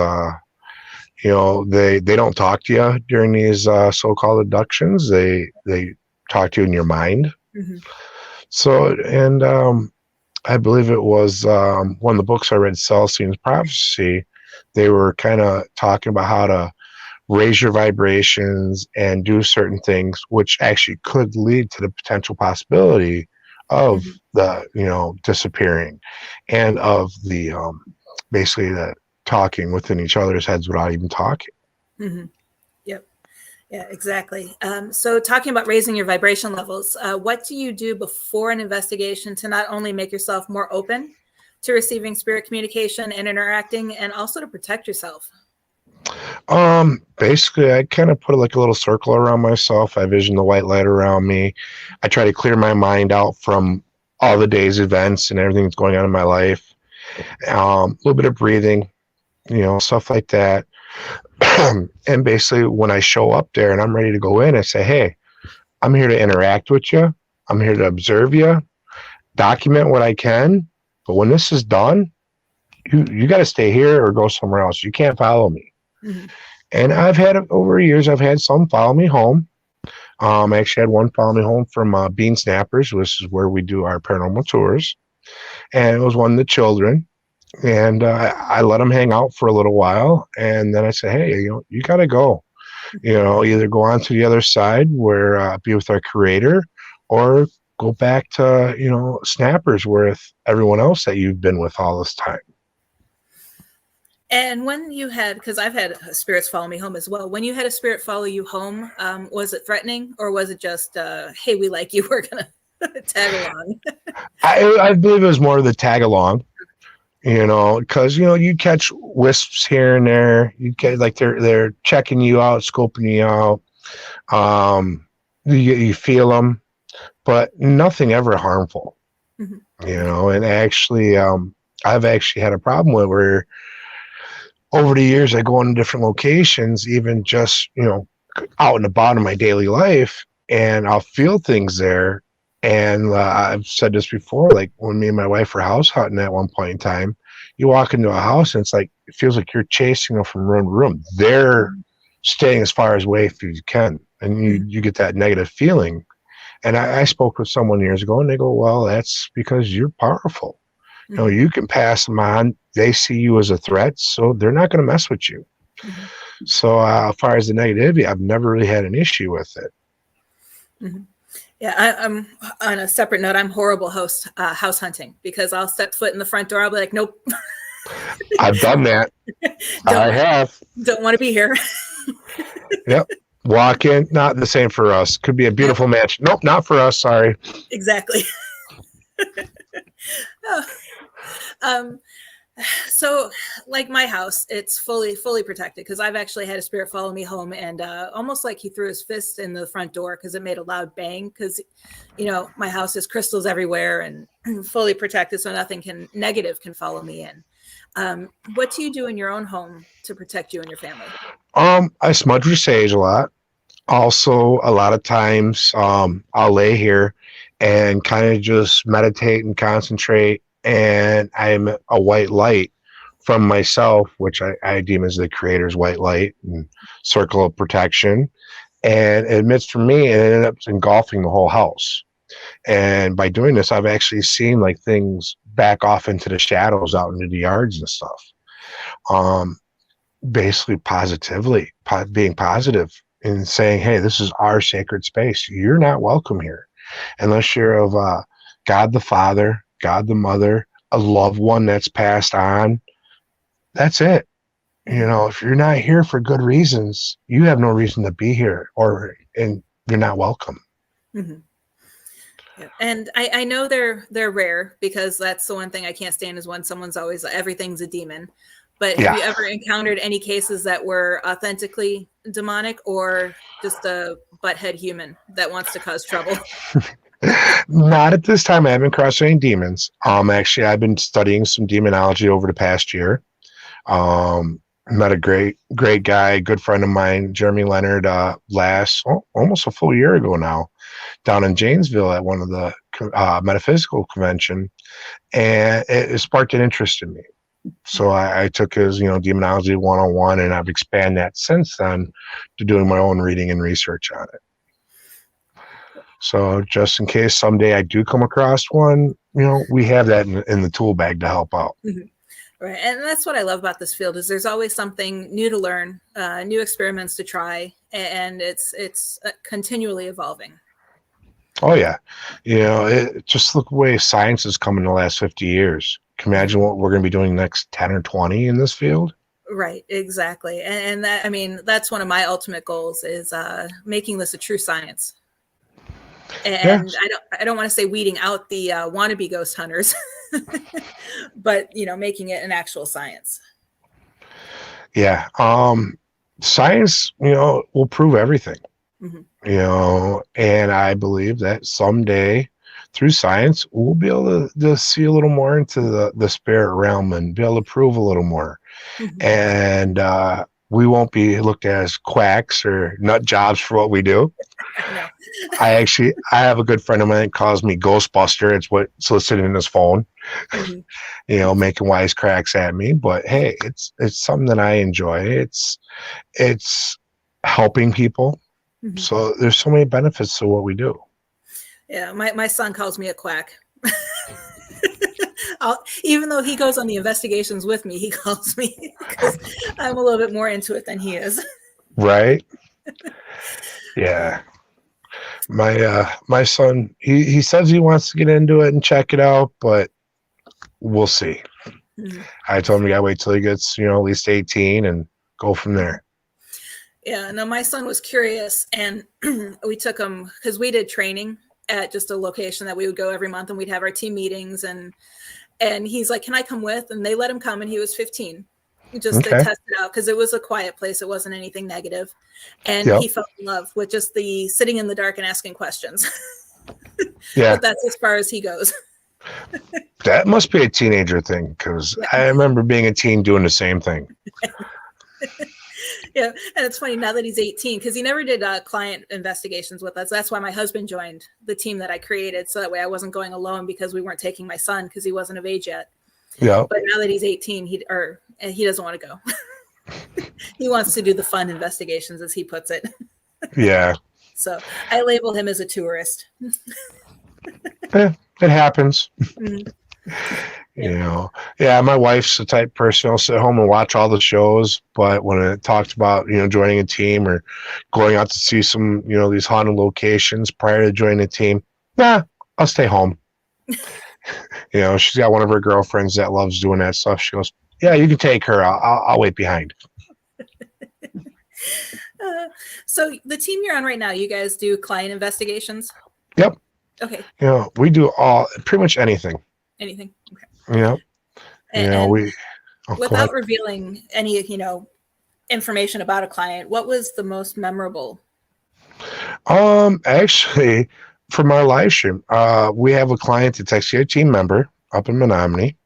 Speaker 3: they don't talk to you during these so-called abductions. They talk to you in your mind. Mm-hmm. So, and I believe it was one of the books I read, Celestine's Prophecy. They were kind of talking about how to raise your vibrations and do certain things, which actually could lead to the potential possibility of the, disappearing, and of the basically the talking within each other's heads without even talking.
Speaker 2: Mm-hmm. Yep. Yeah, exactly. So talking about raising your vibration levels, what do you do before an investigation to not only make yourself more open to receiving spirit communication and interacting, and also to protect yourself?
Speaker 3: Basically, I kind of put like a little circle around myself. I vision the white light around me. I try to clear my mind out from all the day's events and everything that's going on in my life. A little bit of breathing, stuff like that. And basically, when I show up there and I'm ready to go in, I say, hey, I'm here to interact with you. I'm here to observe you, document what I can. But when this is done, you got to stay here or go somewhere else. You can't follow me. Mm-hmm. And I've had, over years, I've had some follow me home. I actually had one follow me home from Bean Snappers, which is where we do our paranormal tours. And it was one of the children. And I let them hang out for a little while. And then I said, hey, you got to go. Either go on to the other side where be with our creator, or go back to, Snappers with everyone else that you've been with all this time.
Speaker 2: And when you had, because I've had spirits follow me home as well. When you had a spirit follow you home, was it threatening, or was it just, hey, we like you, we're gonna tag along?
Speaker 3: I believe it was more of the tag along, because you catch wisps here and there. You get like they're checking you out, scoping you out. You feel them, but nothing ever harmful. And actually, I've actually had a problem with where over the years I go into different locations, even just out and about in my daily life, and I'll feel things there. And I've said this before, like when me and my wife were house hunting at one point in time, you walk into a house and it's like it feels like you're chasing them from room to room. They're staying as far away as you can, and you get that negative feeling. And I spoke with someone years ago, and they go, "Well, that's because you're powerful. You can pass them on. They see you as a threat, so they're not going to mess with you." So as far as the negativity, I've never really had an issue with it.
Speaker 2: Yeah, I'm on a separate note. I'm horrible house hunting, because I'll step foot in the front door. I'll be like, nope.
Speaker 3: I've done that. I have.
Speaker 2: Don't want to be here.
Speaker 3: Yep. Walk in, not the same for us. Could be a beautiful match. Nope, not for us. Sorry.
Speaker 2: Exactly. So like my house, it's fully protected, because I've actually had a spirit follow me home, and almost like he threw his fist in the front door because it made a loud bang, because my house has crystals everywhere and fully protected, so nothing negative can follow me in. What do you do in your own home to protect you and your family?
Speaker 3: I smudge with sage a lot. Also, a lot of times I'll lay here and kind of just meditate and concentrate, and I'm a white light from myself, which I deem as the creator's white light and circle of protection, and it emits from me, and it ends up engulfing the whole house. And by doing this, I've actually seen like things back off into the shadows out into the yards and stuff. Basically being positive and saying, hey, this is our sacred space. You're not welcome here unless you're of God the Father, God the Mother, a loved one that's passed on. That's it. If you're not here for good reasons, you have no reason to be here, and you're not welcome.
Speaker 2: Yeah. And I know they're rare, because that's the one thing I can't stand, is when someone's always everything's a demon. But have you ever encountered any cases that were authentically demonic, or just a butthead human that wants to cause trouble?
Speaker 3: Not at this time. I haven't crossed any demons. Actually, I've been studying some demonology over the past year. Met a great guy, good friend of mine, Jeremy Leonard, almost a full year ago now, down in Janesville at one of the metaphysical convention, and it sparked an interest in me. So I took his, demonology 101, and I've expanded that since then to doing my own reading and research on it. So just in case someday I do come across one, we have that in the tool bag to help out.
Speaker 2: Right. And that's what I love about this field, is there's always something new to learn, new experiments to try, and it's continually evolving.
Speaker 3: Oh, yeah. Just look the way science has come in the last 50 years. Can you imagine what we're going to be doing next 10 or 20 in this field?
Speaker 2: Right, exactly. And that's one of my ultimate goals, is making this a true science. And I don't want to say weeding out the wannabe ghost hunters, but making it an actual science. Yeah.
Speaker 3: Science, will prove everything. And I believe that someday through science, we'll be able to see a little more into the spirit realm and be able to prove a little more. And we won't be looked at as quacks or nut jobs for what we do.
Speaker 2: No.
Speaker 3: I have a good friend of mine that calls me Ghostbuster. It's what's listed in his phone, making wisecracks at me. But hey, it's something that I enjoy. It's helping people. So there's so many benefits to what we do.
Speaker 2: Yeah, my son calls me a quack. Even though he goes on the investigations with me, he calls me, because I'm a little bit more into it than he is.
Speaker 3: Right? Yeah. My son, he says he wants to get into it and check it out, but we'll see.
Speaker 2: Mhm.
Speaker 3: I told him, you gotta wait till he gets, at least 18 and go from there.
Speaker 2: Yeah, no, my son was curious, and we took him because we did training at just a location that we would go every month, and we'd have our team meetings, and he's like, "Can I come with?" And they let him come, and he was 15, just to
Speaker 3: Okay.
Speaker 2: test it out because it was a quiet place. It wasn't anything negative, and
Speaker 3: Yep.
Speaker 2: he fell in love with just the sitting in the dark and asking questions.
Speaker 3: Yeah.
Speaker 2: But that's as far as he goes.
Speaker 3: That must be a teenager thing, because
Speaker 2: Yeah.
Speaker 3: I remember being a teen doing the same thing.
Speaker 2: Yeah, and it's funny now that he's 18 because he never did client investigations with us. That's why my husband joined the team that I created, so that way I wasn't going alone because we weren't taking my son because he wasn't of age yet.
Speaker 3: Yeah.
Speaker 2: But now that he's 18, he doesn't want to go. He wants to do the fun investigations, as he puts it.
Speaker 3: Yeah.
Speaker 2: So I label him as a tourist.
Speaker 3: It happens.
Speaker 2: Mhm.
Speaker 3: Yeah, my wife's the type of person I'll sit home and watch all the shows, but when it talked about, joining a team or going out to see some, these haunted locations prior to joining a team, nah, I'll stay home. She's got one of her girlfriends that loves doing that stuff. She goes, yeah, you can take her. I'll wait behind.
Speaker 2: So the team you're on right now, you guys do client investigations?
Speaker 3: Yep.
Speaker 2: Okay.
Speaker 3: We do pretty much anything.
Speaker 2: Anything? Okay.
Speaker 3: Yep.
Speaker 2: And
Speaker 3: Go
Speaker 2: without
Speaker 3: ahead.
Speaker 2: revealing any, information about a client, what was the most memorable?
Speaker 3: Actually, from our live stream, we have a client that's actually a team member up in Menominee.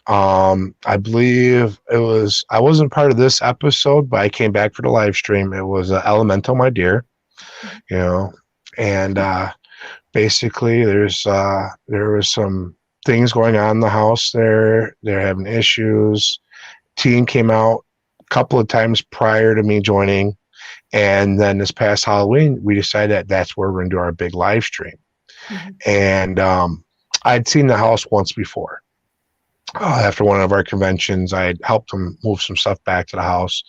Speaker 3: I believe I wasn't part of this episode, but I came back for the live stream. It was Elemental, my dear, and basically there was some things going on in the house there. They're having issues. Team came out a couple of times prior to me joining. And then this past Halloween, we decided that's where we're going to do our big live stream.
Speaker 2: Mm-hmm.
Speaker 3: And I'd seen the house once before. After one of our conventions, I had helped them move some stuff back to the house.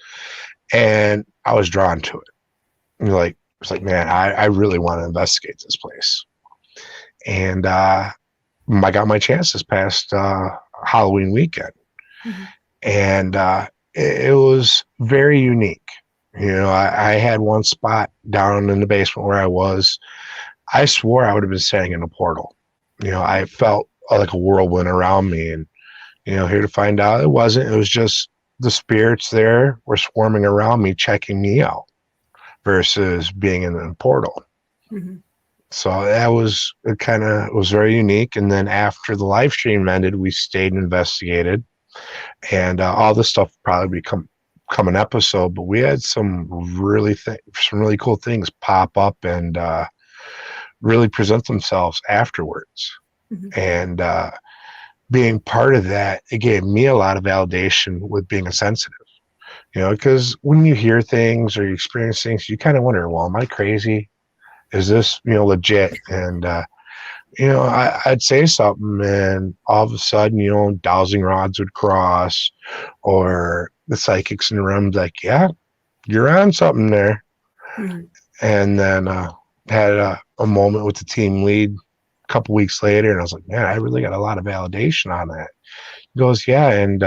Speaker 3: And I was drawn to it. And it's like, man, I really want to investigate this place. And I got my chance this past Halloween weekend.
Speaker 2: Mm-hmm.
Speaker 3: And it was very unique. I had one spot down in the basement where I was. I swore I would have been standing in a portal. I felt like a whirlwind around me. And, here to find out it wasn't. It was just the spirits there were swarming around me, checking me out versus being in a portal.
Speaker 2: Mm-hmm.
Speaker 3: So that was was very unique. And then after the live stream ended, we stayed and investigated. And all this stuff will probably become an episode, but we had some really cool things pop up and really present themselves afterwards.
Speaker 2: Mm-hmm.
Speaker 3: And being part of that, it gave me a lot of validation with being a sensitive, because when you hear things or you experience things, you kind of wonder, well, am I crazy? Is this, legit? And, I'd say something and all of a sudden, dowsing rods would cross, or the psychics in the room like, yeah, you're on something there.
Speaker 2: Mm-hmm.
Speaker 3: And then had a moment with the team lead a couple weeks later, and I was like, man, I really got a lot of validation on that. He goes, yeah, and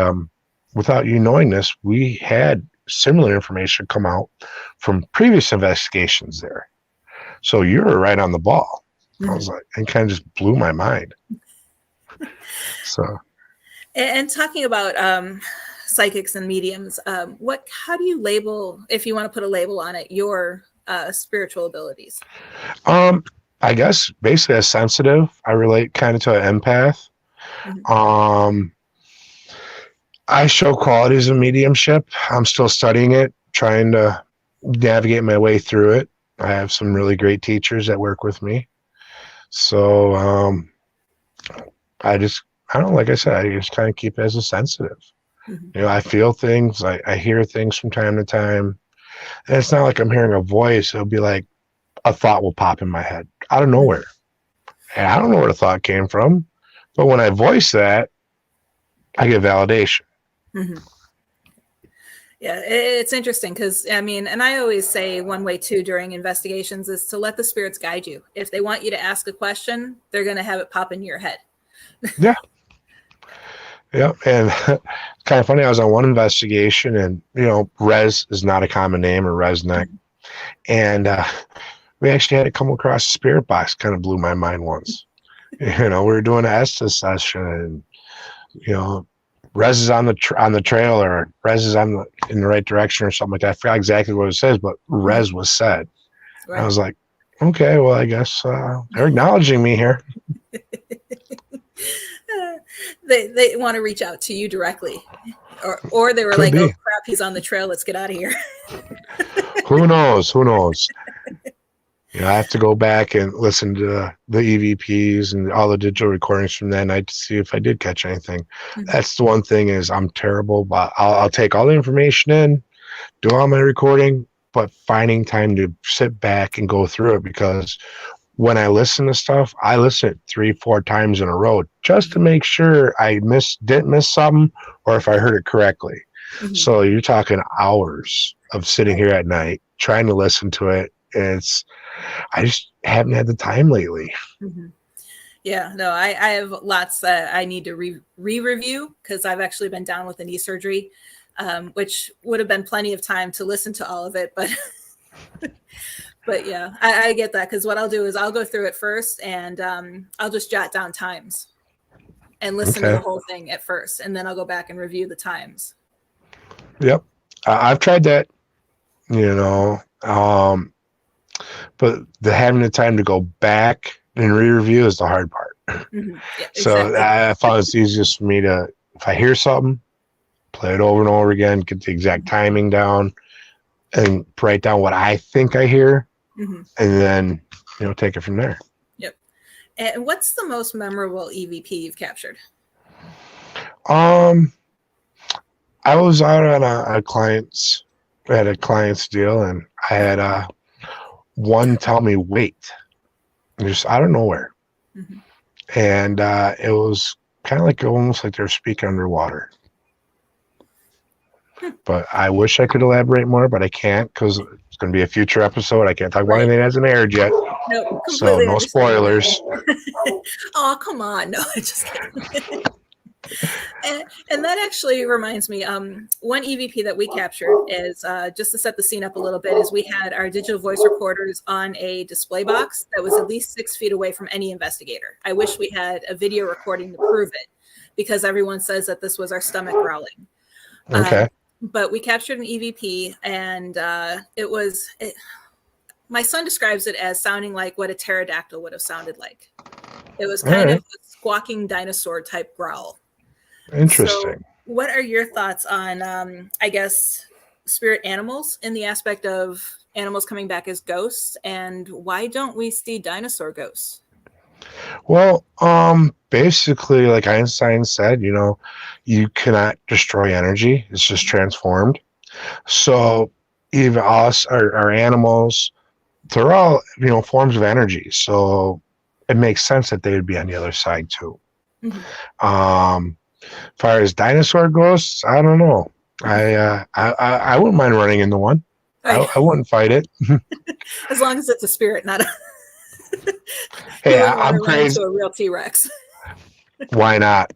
Speaker 3: without you knowing this, we had similar information come out from previous investigations there. So you were right on the ball.
Speaker 2: Mm-hmm.
Speaker 3: I was like, and kind of just blew my mind. So,
Speaker 2: and talking about psychics and mediums, how do you label, if you want to put a label on it, your spiritual abilities?
Speaker 3: I guess basically as sensitive, I relate kind of to an empath.
Speaker 2: Mm-hmm.
Speaker 3: I show qualities of mediumship. I'm still studying it, trying to navigate my way through it. I have some really great teachers that work with me. So I don't know, like I said, I just kind of keep it as a sensitive.
Speaker 2: Mm-hmm.
Speaker 3: I feel things, I hear things from time to time. And it's not like I'm hearing a voice. It'll be like a thought will pop in my head out of nowhere. And I don't know where the thought came from. But when I voice that, I get validation.
Speaker 2: Mm-hmm. Yeah, it's interesting because, and I always say one way too during investigations is to let the spirits guide you. If they want you to ask a question, they're going to have it pop into your head.
Speaker 3: Yeah. Yeah, and kind of funny. I was on one investigation, and Rez is not a common name, or RezNeck, and we actually had to come across a spirit box. Kind of blew my mind once. We were doing an Estes session, and Rez is on the trail, or Rez is in the right direction, or something like that. I forgot exactly what it says, but Rez was said.
Speaker 2: Right.
Speaker 3: I was like, okay, well, I guess they're acknowledging me here.
Speaker 2: They want to reach out to you directly, or they were
Speaker 3: Could
Speaker 2: like,
Speaker 3: be.
Speaker 2: "Oh crap, he's on the trail. Let's get out of here."
Speaker 3: Who knows? Who knows? I have to go back and listen to the EVPs and all the digital recordings from that night to see if I did catch anything. That's the one thing is I'm terrible, but I'll take all the information in, do all my recording, but finding time to sit back and go through it, because when I listen to stuff, I listen it 3-4 times in a row just to make sure I didn't miss something, or if I heard it correctly. So you're talking hours of sitting here at night trying to listen to it. I just haven't had the time lately.
Speaker 2: Yeah, no, I have lots that I need to re-review, because I've actually been down with a knee surgery, which would have been plenty of time to listen to all of it, but but yeah, I get that, because what I'll do is I'll go through it first, and I'll just jot down times and listen to the whole thing at first, and then I'll go back and review the times.
Speaker 3: Yep, I've tried that, but having the time to go back and re-review is the hard part.
Speaker 2: Yeah,
Speaker 3: so
Speaker 2: exactly.
Speaker 3: I found it's easiest for me to, if I hear something, play it over and over again, get the exact timing down, and write down what I think I hear, and then take it from there.
Speaker 2: Yep. And what's the most memorable EVP you've captured?
Speaker 3: I was out on a client's deal, and I had one tell me wait, just out of nowhere, and it was kind of like almost like they're speaking underwater. But I wish I could elaborate more, but I can't, because it's going to be a future episode. I can't talk about anything that hasn't aired yet.
Speaker 2: No,
Speaker 3: so no spoilers.
Speaker 2: Oh, come on. No, just kidding. And that actually reminds me, one EVP that we captured is, just to set the scene up a little bit, is we had our digital voice recorders on a display box that was at least 6 feet away from any investigator. I wish we had a video recording to prove it, because everyone says that this was our stomach growling.
Speaker 3: Okay.
Speaker 2: But we captured an EVP, and my son describes it as sounding like what a pterodactyl would have sounded like. It was kind of a squawking dinosaur type growl.
Speaker 3: Interesting.
Speaker 2: So what are your thoughts on, I guess, spirit animals, in the aspect of animals coming back as ghosts, and why don't we see dinosaur ghosts?
Speaker 3: Well, basically, like Einstein said, you cannot destroy energy. It's just transformed. So even us, our animals, they're all, forms of energy. So it makes sense that they would be on the other side too. As far as dinosaur ghosts, I don't know. I wouldn't mind running into one. I wouldn't fight it.
Speaker 2: As long as it's a spirit, not a...
Speaker 3: Hey, I'm crazy.
Speaker 2: A real T-Rex.
Speaker 3: Why not?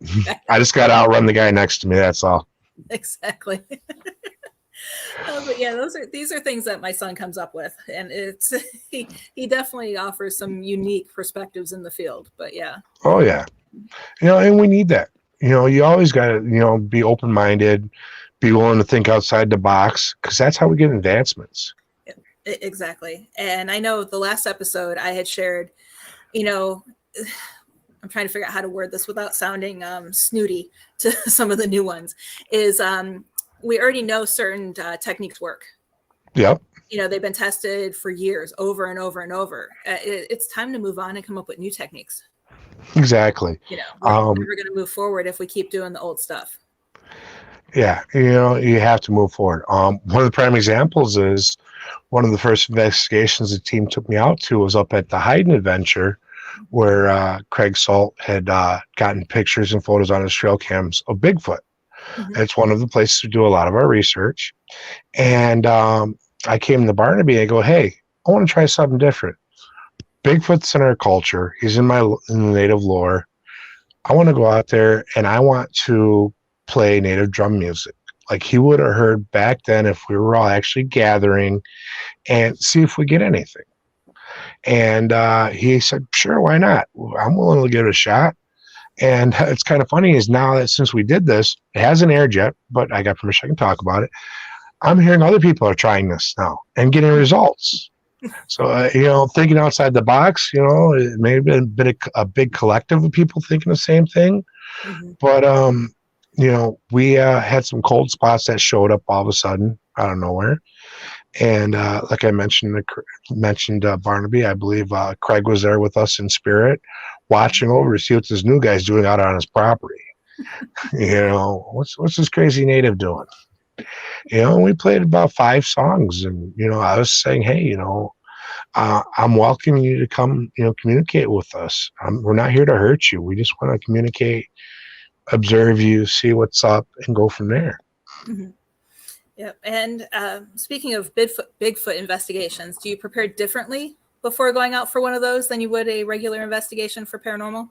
Speaker 3: I just got to outrun the guy next to me. That's all.
Speaker 2: Exactly. But yeah, these are things that my son comes up with, and it's he definitely offers some unique perspectives in the field. But yeah. Oh yeah,
Speaker 3: and we need that. You always got to be open-minded, be willing to think outside the box, because that's how we get advancements.
Speaker 2: Exactly. And I know the last episode I had shared, I'm trying to figure out how to word this without sounding snooty to some of the new ones, is we already know certain techniques work.
Speaker 3: Yep.
Speaker 2: They've been tested for years, over and over and over. It's time to move on and come up with new techniques.
Speaker 3: Exactly.
Speaker 2: We're never going to move forward if we keep doing the old stuff.
Speaker 3: Yeah, you have to move forward. One of the prime examples is one of the first investigations the team took me out to was up at the Hayden Adventure, where Craig Salt had gotten pictures and photos on his trail cams of Bigfoot. It's one of the places we do a lot of our research. And I came to Barnaby and I go, hey, I want to try something different. Bigfoot's in our culture. He's in the native lore. I want to go out there and I want to play native drum music. Like he would have heard back then if we were all actually gathering and see if we get anything. And he said, sure, why not? I'm willing to give it a shot. And it's kind of funny is now that since we did this, it hasn't aired yet, but I got permission, I can talk about it. I'm hearing other people are trying this now and getting results. So, thinking outside the box, it may have been a big collective of people thinking the same thing.
Speaker 2: Mm-hmm.
Speaker 3: But, we had some cold spots that showed up all of a sudden out of nowhere. And like I mentioned Barnaby, I believe Craig was there with us in spirit, watching over to see what this new guy's doing out on his property. What's this crazy native doing? We played about 5 songs, and I was saying, hey, I'm welcoming you to come, communicate with us. We're not here to hurt you. We just want to communicate, observe you, see what's up, and go from there.
Speaker 2: Mm-hmm. Yep. And speaking of Bigfoot investigations, do you prepare differently before going out for one of those than you would a regular investigation for paranormal?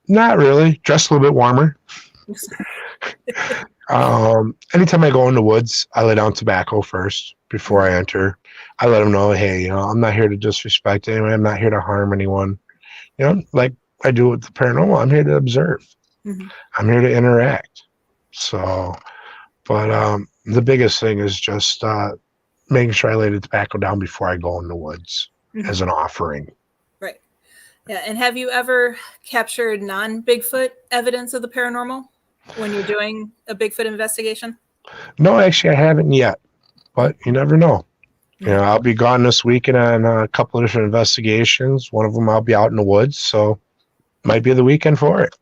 Speaker 3: Not really. Dress a little bit warmer. Anytime I go in the woods, I lay down tobacco first before I enter. I let them know, hey, I'm not here to disrespect anyone. I'm not here to harm anyone. Like I do with the paranormal, I'm here to observe. Mm-hmm. I'm here to interact. So, but the biggest thing is just making sure I lay the tobacco down before I go in the woods as an offering.
Speaker 2: Right. Yeah. And have you ever captured non-Bigfoot evidence of the paranormal when you're doing a Bigfoot investigation?
Speaker 3: No, actually, I haven't yet, but you never know. I'll be gone this weekend on a couple of different investigations. One of them I'll be out in the woods, so might be the weekend for it.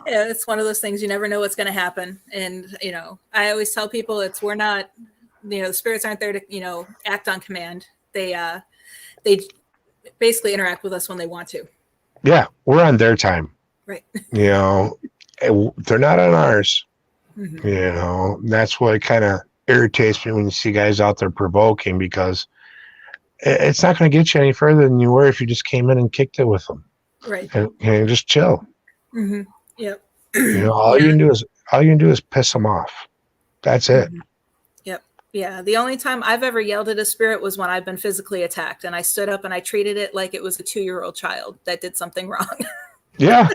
Speaker 2: Yeah, it's one of those things you never know what's going to happen. And, I always tell people we're not, the spirits aren't there to, act on command. They basically interact with us when they want to.
Speaker 3: Yeah, we're on their time.
Speaker 2: Right.
Speaker 3: They're not on ours. Mm-hmm. That's what kind of irritates me when you see guys out there provoking, because it's not going to get you any further than you were if you just came in and kicked it with them.
Speaker 2: Right.
Speaker 3: And just chill.
Speaker 2: Mm-hmm. Yep.
Speaker 3: All you can do is piss them off. That's it.
Speaker 2: Yep. Yeah. The only time I've ever yelled at a spirit was when I've been physically attacked, and I stood up and I treated it like it was a 2-year-old child that did something wrong. Yeah.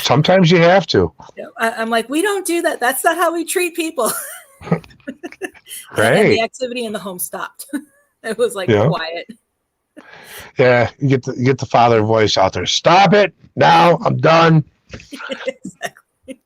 Speaker 3: Sometimes you have to.
Speaker 2: Yeah. I'm like, we don't do that. That's not how we treat people.
Speaker 3: Right.
Speaker 2: And the activity in the home stopped. It was like quiet.
Speaker 3: Yeah, you get the father voice out there. Stop it now! I'm done.
Speaker 2: Exactly.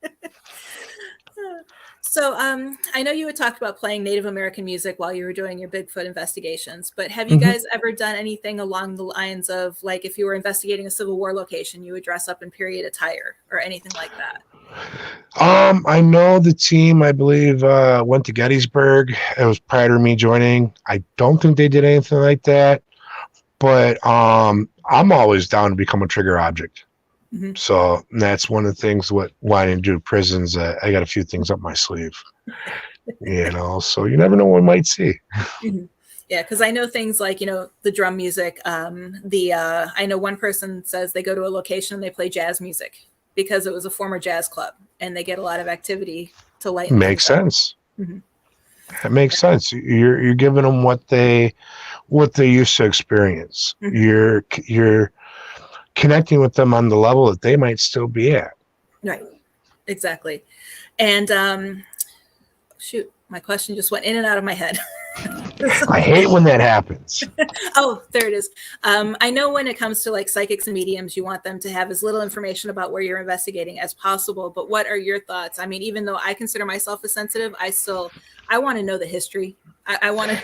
Speaker 2: So, I know you had talked about playing Native American music while you were doing your Bigfoot investigations, but have you guys ever done anything along the lines of, like, if you were investigating a Civil War location, you would dress up in period attire or anything like that?
Speaker 3: I know the team, I believe, went to Gettysburg. It was prior to me joining. I don't think they did anything like that, but I'm always down to become a trigger object. Mm-hmm. So that's one of the things wanting to do prisons. I got a few things up my sleeve, so you never know what we might see.
Speaker 2: Mm-hmm. Yeah, because I know things like, the drum music. I know one person says they go to a location and they play jazz music because it was a former jazz club, and they get a lot of activity to lighten.
Speaker 3: Makes sense.
Speaker 2: Mm-hmm.
Speaker 3: That makes sense. You're giving them what they used to experience. Mm-hmm. You're connecting with them on the level that they might still be at.
Speaker 2: Right. Exactly. And shoot, my question just went in and out of my head.
Speaker 3: I hate when that happens.
Speaker 2: Oh, there it is. I know when it comes to like psychics and mediums, you want them to have as little information about where you're investigating as possible. But what are your thoughts? I mean, even though I consider myself a sensitive, I want to know the history. I want to.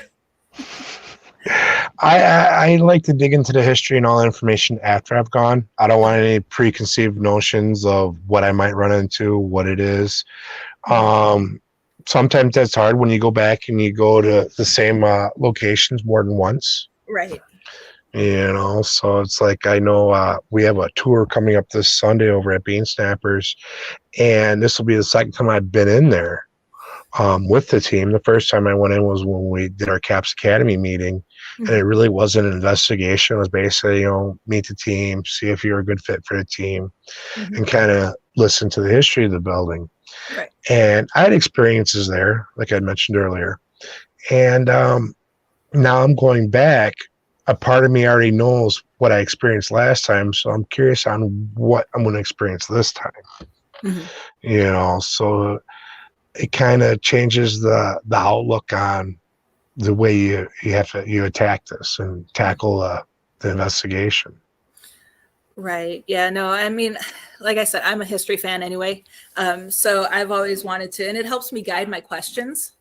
Speaker 3: I like to dig into the history and all the information after I've gone. I don't want any preconceived notions of what I might run into, what it is. Sometimes that's hard when you go back and you go to the same locations more than once.
Speaker 2: Right.
Speaker 3: So it's like, I know we have a tour coming up this Sunday over at Bean Snappers, and this will be the second time I've been in there. with the team. The first time I went in was when we did our CAPS Academy meeting, and it
Speaker 2: Mhm.
Speaker 3: really wasn't an investigation. It was basically, meet the team, see if you're a good fit for the team,
Speaker 2: Mhm.
Speaker 3: and kind of listen to the history of the building.
Speaker 2: Right.
Speaker 3: And I had experiences there, like I mentioned earlier. And now I'm going back. A part of me already knows what I experienced last time, so I'm curious on what I'm going to experience this time.
Speaker 2: Mhm.
Speaker 3: So it kind of changes the outlook on the way you attack this and tackle the investigation.
Speaker 2: Right. Yeah. No, I mean, like I said, I'm a history fan anyway. So I've always wanted to, and it helps me guide my questions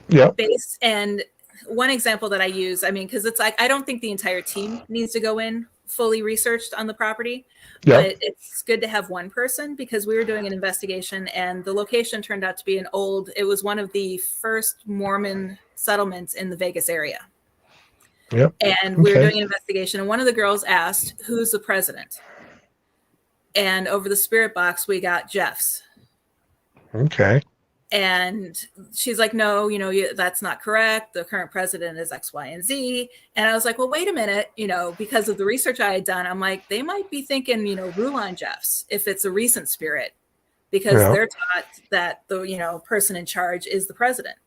Speaker 3: Yep.
Speaker 2: based. And one example that I use, I mean, because it's like, I don't think the entire team needs to go in fully researched on the property,
Speaker 3: Yep.
Speaker 2: but it's good to have one person because we were doing an investigation and the location turned out to be it was one of the first Mormon settlements in the Vegas area.
Speaker 3: Yep.
Speaker 2: And we were
Speaker 3: Okay.
Speaker 2: doing an investigation and one of the girls asked, who's the president? And over the spirit box, we got Jeff's.
Speaker 3: Okay.
Speaker 2: And she's like, no, that's not correct. The current president is X, Y, and Z. And I was like, well, wait a minute, because of the research I had done, I'm like, they might be thinking, Rulon Jeff's if it's a recent spirit, because
Speaker 3: Yep.
Speaker 2: they're taught that the, person in charge is the president.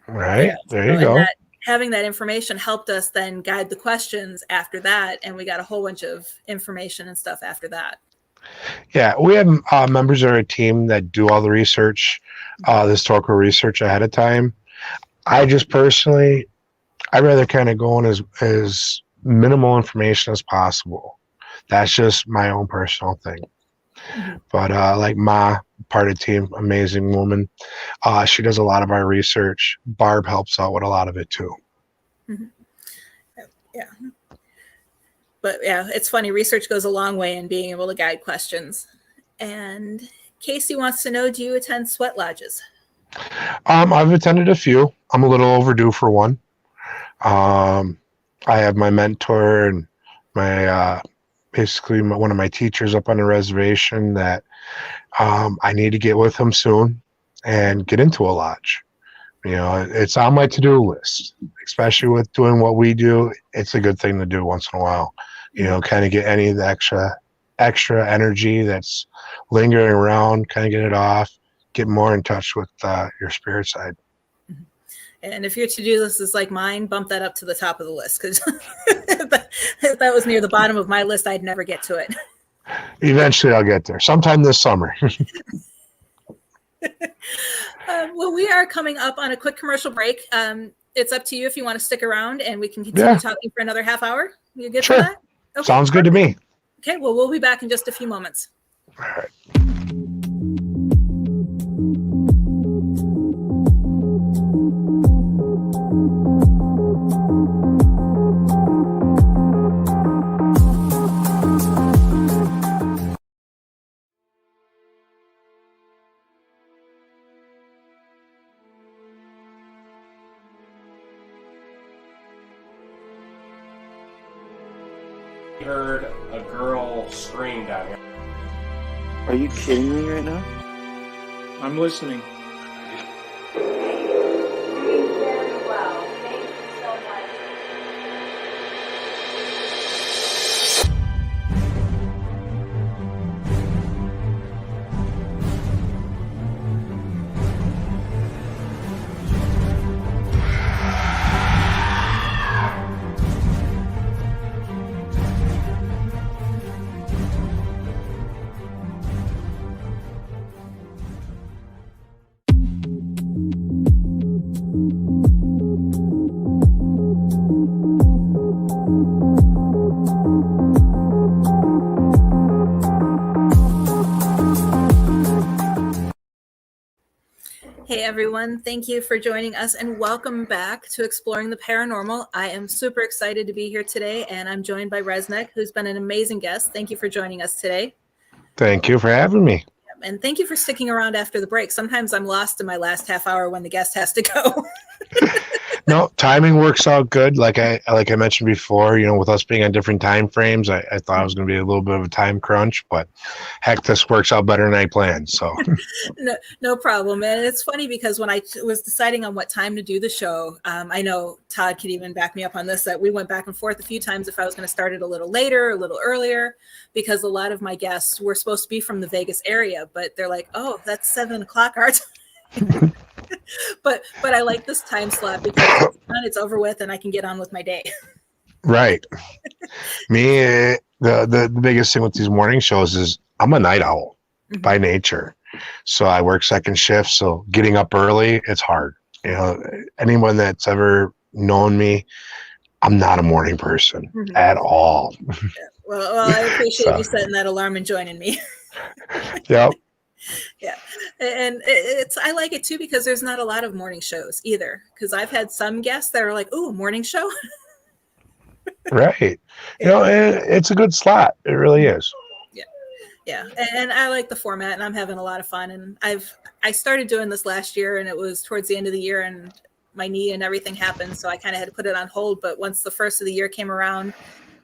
Speaker 3: Right. There you
Speaker 2: And
Speaker 3: go.
Speaker 2: having that information helped us then guide the questions after that. And we got a whole bunch of information and stuff after that.
Speaker 3: Yeah, we have members of our team that do all the research, the historical research ahead of time. I just personally, I'd rather kind of go on as minimal information as possible. That's just my own personal thing.
Speaker 2: Mhm.
Speaker 3: But like Ma, part of the team, amazing woman. She does a lot of our research. Barb helps out with a lot of it too.
Speaker 2: Mhm. Yeah. But yeah, it's funny. Research goes a long way in being able to guide questions. And Casey wants to know, do you attend sweat lodges?
Speaker 3: I've attended a few. I'm a little overdue for one. I have my mentor and my basically one of my teachers up on the reservation that I need to get with him soon and get into a lodge. It's on my to-do list, especially with doing what we do. It's a good thing to do once in a while. Kind of get any of the extra energy that's lingering around, kind of get it off, get more in touch with your spirit side.
Speaker 2: And if your to-do list is like mine, bump that up to the top of the list, because if that was near the bottom of my list, I'd never get to it.
Speaker 3: Eventually I'll get there sometime this summer.
Speaker 2: Well, we are coming up on a quick commercial break. It's up to you if you want to stick around and we can continue talking for another half hour. You good for that?
Speaker 3: Okay, sounds good to me.
Speaker 2: Okay, well, we'll be back in just a few moments.
Speaker 3: All right.
Speaker 4: Heard a girl scream down here.
Speaker 5: Are you kidding me right now?
Speaker 6: I'm listening.
Speaker 7: Doing very well. Thank you so much.
Speaker 2: Hey everyone, thank you for joining us and welcome back to Exploring the Paranormal. I am super excited to be here today and I'm joined by RezNeck, who's been an amazing guest. Thank you for joining us today.
Speaker 3: Thank you for having me.
Speaker 2: And thank you for sticking around after the break. Sometimes I'm lost in my last half hour when the guest has to go.
Speaker 3: No, timing works out good. Like I mentioned before, with us being on different time frames, I thought it was going to be a little bit of a time crunch, but heck, this works out better than I planned. So
Speaker 2: No problem. And it's funny because when I was deciding on what time to do the show, I know Todd could even back me up on this, that we went back and forth a few times if I was going to start it a little later, a little earlier, because a lot of my guests were supposed to be from the Vegas area, but they're like, oh, that's 7:00 our time. but I like this time slot because it's over with and I can get on with my day.
Speaker 3: right. Me, the biggest thing with these morning shows is I'm a night owl by nature. So I work second shift. So getting up early, it's hard. Anyone that's ever known me, I'm not a morning person at all.
Speaker 2: Well, I appreciate you setting that alarm and joining me.
Speaker 3: Yep.
Speaker 2: Yeah. And I like it too, because there's not a lot of morning shows either. Because I've had some guests that are like, oh, morning show.
Speaker 3: Right. It's a good slot. It really is.
Speaker 2: Yeah. And I like the format and I'm having a lot of fun. And I started doing this last year and it was towards the end of the year and my knee and everything happened. So I kind of had to put it on hold. But once the first of the year came around,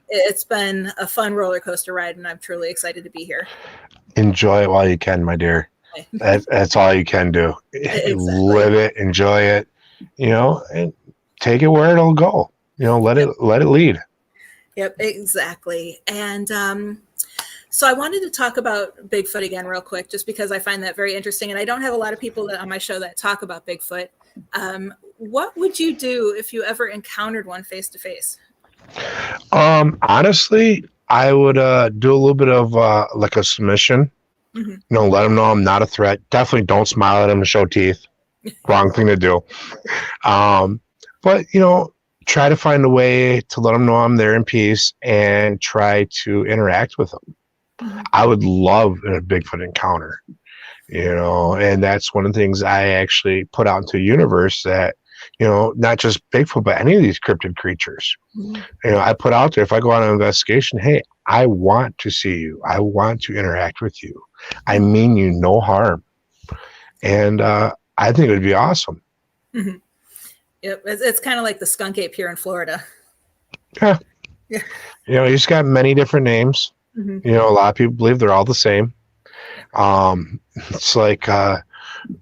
Speaker 2: it's been a fun roller coaster ride and I'm truly excited to be here.
Speaker 3: Enjoy it while you can, my dear. That's all you can do.
Speaker 2: Exactly.
Speaker 3: Live it, enjoy it, and take it where it'll go. Let it lead.
Speaker 2: Yep, exactly. And so I wanted to talk about Bigfoot again real quick, just because I find that very interesting. And I don't have a lot of people on my show that talk about Bigfoot. What would you do if you ever encountered one face to face?
Speaker 3: Honestly, I would do a little bit of like a submission. Let them know I'm not a threat. Definitely don't smile at them and show teeth. Wrong thing to do. But try to find a way to let them know I'm there in peace and try to interact with them. I would love a Bigfoot encounter, and that's one of the things I actually put out into the universe, that not just Bigfoot, but any of these cryptid creatures. I put out there, if I go on an investigation, hey, I want to see you. I want to interact with you. I mean you no harm. And I think it would be awesome.
Speaker 2: Yep. It's kind of like the skunk ape here in Florida.
Speaker 3: Yeah. He's got many different names. A lot of people believe they're all the same. It's like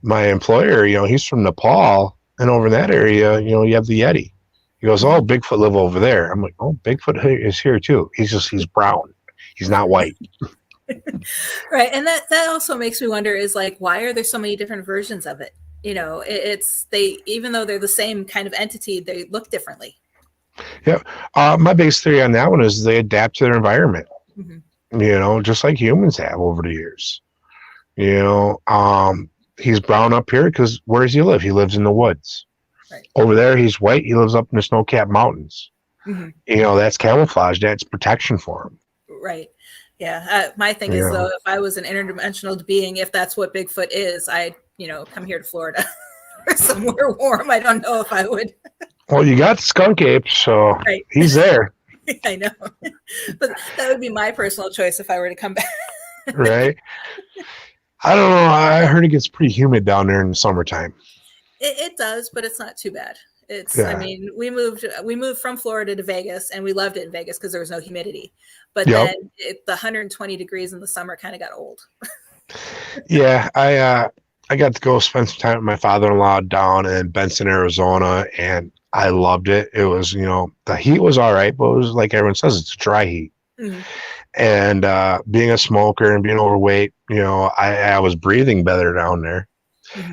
Speaker 3: my employer, he's from Nepal. And over in that area, you have the Yeti. He goes, oh, Bigfoot live over there. I'm like, oh, Bigfoot is here too. He's brown. He's not white.
Speaker 2: Right. And that also makes me wonder is like, why are there so many different versions of it? Even though they're the same kind of entity, they look differently.
Speaker 3: Yeah. My biggest theory on that one is they adapt to their environment, just like humans have over the years. He's brown up here because where does he live? He lives in the woods. Right. Over there, he's white. He lives up in the snow-capped mountains. That's camouflage. That's protection for him.
Speaker 2: Right. Yeah. My thing is, though, if I was an interdimensional being, if that's what Bigfoot is, I'd, come here to Florida or somewhere warm. I don't know if I would.
Speaker 3: Well, you got the skunk ape, so he's there.
Speaker 2: I know. But that would be my personal choice if I were to come back. Right.
Speaker 3: I don't know. I heard it gets pretty humid down there in the summertime.
Speaker 2: It does, but it's not too bad. I mean, we moved from Florida to Vegas and we loved it in Vegas because there was no humidity. But then the 120 degrees in the summer kind of got old.
Speaker 3: Yeah, I got to go spend some time with my father-in-law down in Benson, Arizona, and I loved it. It was, the heat was all right, but it was like everyone says, it's a dry heat. And being a smoker and being overweight, I was breathing better down there.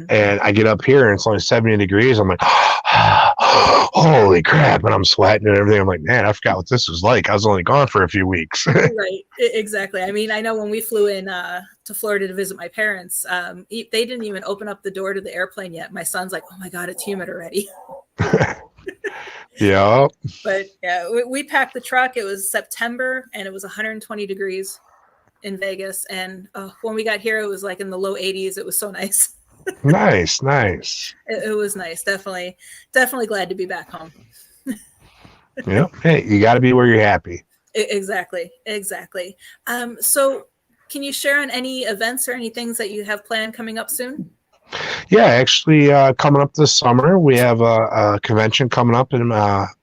Speaker 3: And I get up here and it's only 70 degrees. I'm like, holy crap. And I'm sweating and everything. I'm like, man, I forgot what this was like. I was only gone for a few weeks.
Speaker 2: Right. Exactly. I mean, I know when we flew in to Florida to visit my parents, they didn't even open up the door to the airplane yet. My son's like, oh my God, it's humid already.
Speaker 3: Yeah.
Speaker 2: But yeah, we packed the truck. It was September and it was 120 degrees in Vegas. And when we got here, it was like in the low 80s. It was so nice.
Speaker 3: Nice.
Speaker 2: It was nice. Definitely glad to be back home.
Speaker 3: Yeah. Hey, you got to be where you're happy.
Speaker 2: Exactly. So can you share on any events or any things that you have planned coming up soon?
Speaker 3: Yeah, actually, coming up this summer, we have a convention coming up in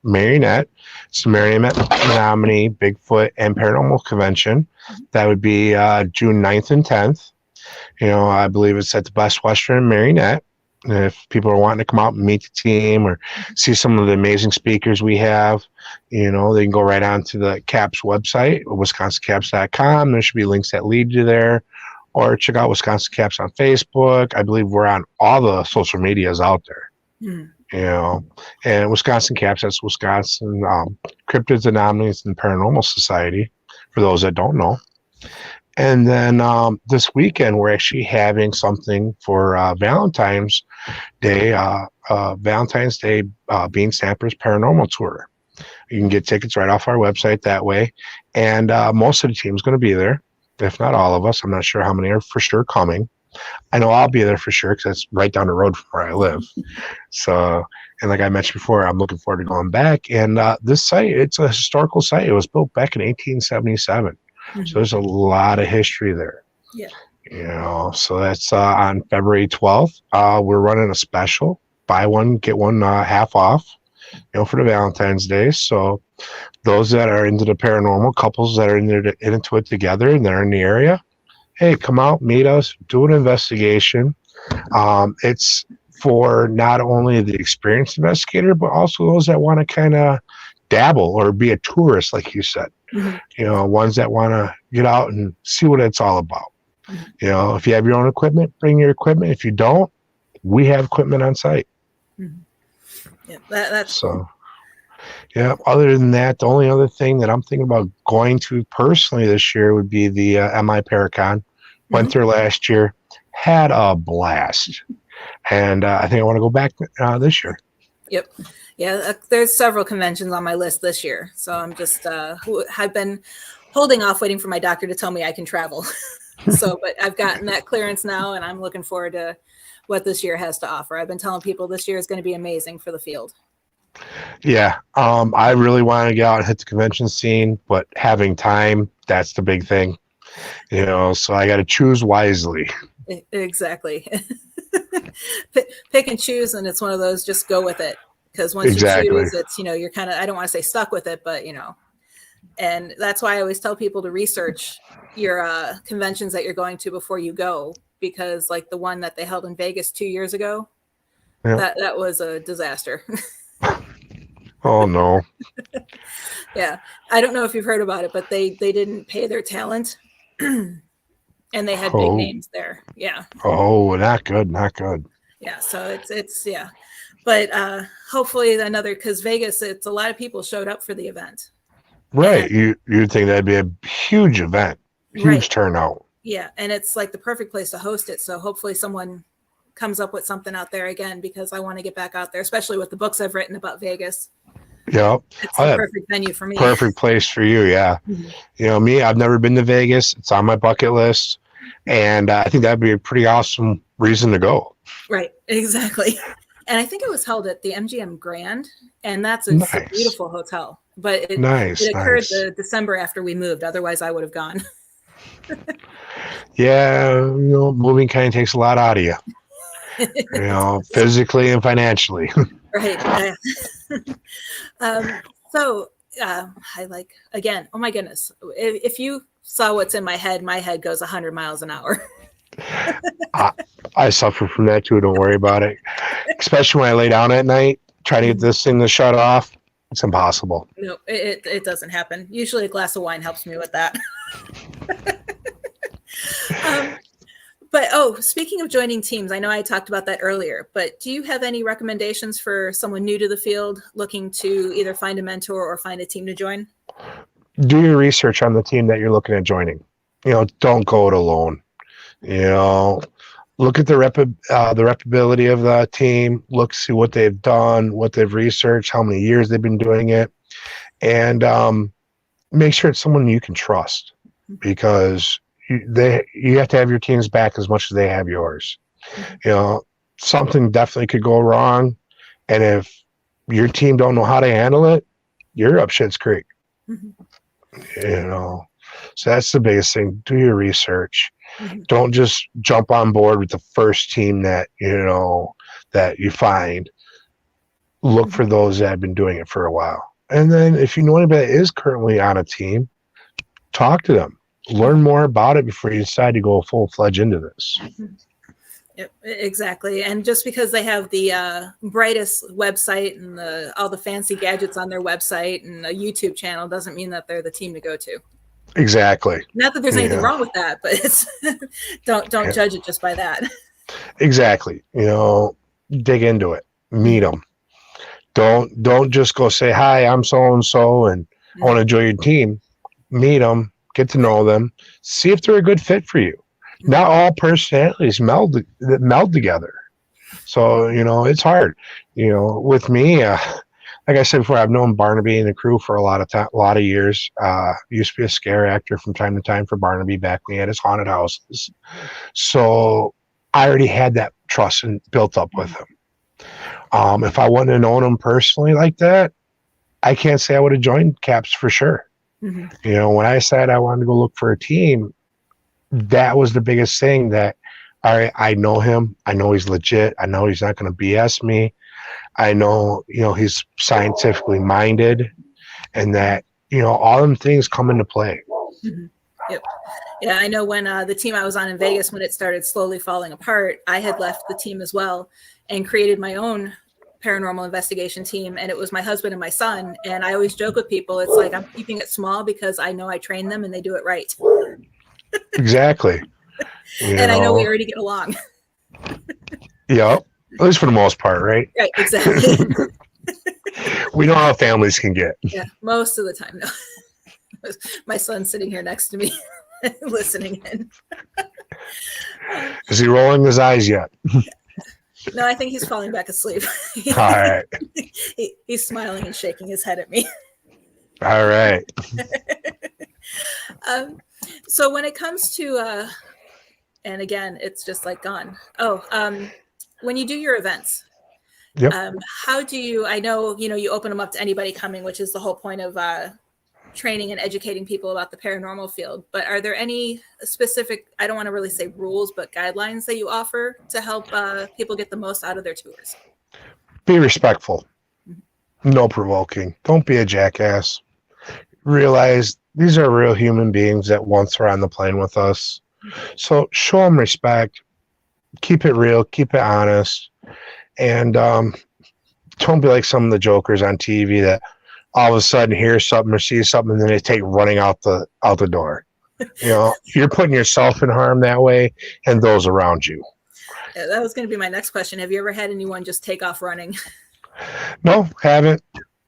Speaker 3: Marionette. It's the Marionette Menominee Bigfoot and Paranormal Convention. That would be June 9th and 10th. I believe it's at the Best Western in Marionette. And if people are wanting to come out and meet the team or see some of the amazing speakers we have, they can go right on to the CAPS website, wisconsincaps.com. There should be links that lead you there. Or check out Wisconsin Caps on Facebook. I believe we're on all the social medias out there. And Wisconsin Caps, that's Wisconsin Cryptids, Anomalies, and Paranormal Society, for those that don't know. And then this weekend, we're actually having something for Valentine's Day, Bean Snappers Paranormal Tour. You can get tickets right off our website that way. And most of the team's going to be there. If not all of us. I'm not sure how many are for sure coming. I know I'll be there for sure because that's right down the road from where I live. So, and like I mentioned before, I'm looking forward to going back. And this site, it's a historical site. It was built back in 1877. So there's a lot of history there. Yeah. So that's on February 12th. We're running a special. Buy one, get one half off, for the Valentine's Day. So those that are into the paranormal, couples that are into it together and they're in the area, hey, come out, meet us, do an investigation. It's for not only the experienced investigator, but also those that want to kind of dabble or be a tourist, like you said. Ones that want to get out and see what it's all about. If you have your own equipment, bring your equipment. If you don't, we have equipment on site.
Speaker 2: Yeah, that's
Speaker 3: so. Yeah. Other than that, the only other thing that I'm thinking about going to personally this year would be the MI Paracon. Went there last year, had a blast, and I think I want to go back this year.
Speaker 2: Yep. Yeah. There's several conventions on my list this year, so I'm just I've been holding off, waiting for my doctor to tell me I can travel. But I've gotten that clearance now, and I'm looking forward to what this year has to offer. I've been telling people this year is going to be amazing for the field.
Speaker 3: Yeah, I really want to get out and hit the convention scene, but having time, that's the big thing. So I got to choose wisely.
Speaker 2: Exactly. Pick and choose, and it's one of those, just go with it. Because once you choose, it's, you're kind of, I don't want to say stuck with it, but, and that's why I always tell people to research your conventions that you're going to before you go, because like the one that they held in Vegas 2 years ago, that was a disaster.
Speaker 3: Oh no.
Speaker 2: Yeah. I don't know if you've heard about it, but they didn't pay their talent and they had big names there. Yeah.
Speaker 3: Oh, not good.
Speaker 2: Yeah. So it's yeah. But hopefully because Vegas, it's a lot of people showed up for the event.
Speaker 3: Right. You'd think that'd be a huge event, huge turnout.
Speaker 2: Yeah. And it's like the perfect place to host it. So hopefully someone comes up with something out there again, because I want to get back out there, especially with the books I've written about Vegas.
Speaker 3: Yep.
Speaker 2: It's the perfect venue for me.
Speaker 3: Perfect place for you. Yeah. Me, I've never been to Vegas. It's on my bucket list. And I think that'd be a pretty awesome reason to go.
Speaker 2: Right. Exactly. And I think it was held at the MGM Grand, and that's a beautiful hotel. But it occurred the December after we moved. Otherwise, I would have gone. Yeah,
Speaker 3: moving kind of takes a lot out of you. Physically and financially.
Speaker 2: Right. So I like, again, oh my goodness. If you saw what's in my head goes 100 miles an hour.
Speaker 3: I suffer from that too. Don't worry about it. Especially when I lay down at night, trying to get this thing to shut off. It's impossible.
Speaker 2: No, it doesn't happen. Usually a glass of wine helps me with that. But speaking of joining teams, I know I talked about that earlier, but do you have any recommendations for someone new to the field looking to either find a mentor or find a team to join?
Speaker 3: Do your research on the team that you're looking at joining. Don't go it alone. Look at the reputability of the team. See what they've done, what they've researched, how many years they've been doing it, and make sure it's someone you can trust, because you have to have your team's back as much as they have yours. Something definitely could go wrong, and if your team don't know how to handle it, you're up shit's creek. So that's the biggest thing. Do your research.
Speaker 2: Mhm.
Speaker 3: Don't just jump on board with the first team that that you find. Look for those that have been doing it for a while. And then if you know anybody that is currently on a team, talk to them. Learn more about it before you decide to go full-fledged into this.
Speaker 2: Yep, exactly. And just because they have the brightest website and all the fancy gadgets on their website and a YouTube channel doesn't mean that they're the team to go to.
Speaker 3: Exactly.
Speaker 2: Not that there's anything wrong with that, but it's don't judge it just by that.
Speaker 3: Exactly. Dig into it. Meet them. Don't just go say, hi, I'm so-and-so, and I want to join your team. Meet them, get to know them, see if they're a good fit for you. Not all personalities meld together. So, it's hard. With me, like I said before, I've known Barnaby and the crew for a lot of years. Used to be a scare actor from time to time for Barnaby back when he had his haunted houses. So I already had that trust and built up with him. If I wouldn't have known him personally like that, I can't say I would have joined CAPS for sure.
Speaker 2: Mm-hmm.
Speaker 3: When I said I wanted to go look for a team, that was the biggest thing that, all right, I know him. I know he's legit. I know he's not going to BS me. I know, he's scientifically minded, and that, all them things come into play.
Speaker 2: Mm-hmm. Yep. Yeah, I know when the team I was on in Vegas, when it started slowly falling apart, I had left the team as well and created my own paranormal investigation team. And it was my husband and my son. And I always joke with people, it's like I'm keeping it small because I know I train them and they do it right.
Speaker 3: Exactly.
Speaker 2: And I know we already get along.
Speaker 3: Yeah, at least for the most part, right?
Speaker 2: Right, exactly.
Speaker 3: We know how families can get.
Speaker 2: Yeah, most of the time. No. My son's sitting here next to me listening in.
Speaker 3: Is he rolling his eyes yet?
Speaker 2: No, I think he's falling back asleep.
Speaker 3: All right.
Speaker 2: He's smiling and shaking his head at me.
Speaker 3: All right.
Speaker 2: So when it comes to, and again, it's just like gone. When you do your events,
Speaker 3: yep.
Speaker 2: How do you, I know, you open them up to anybody coming, which is the whole point of training and educating people about the paranormal field. But are there any specific, I don't want to really say rules, but guidelines that you offer to help people get the most out of their tours?
Speaker 3: Be respectful. No provoking. Don't be a jackass. Realize these are real human beings that once were on the plane with us. So show them respect. Keep it real. Keep it honest. And don't be like some of the jokers on TV that all of a sudden hear something or see something and then they take running out the door. You're putting yourself in harm that way and those around you.
Speaker 2: Yeah, that was going to be my next question. Have you ever had anyone just take off running?
Speaker 3: No, haven't.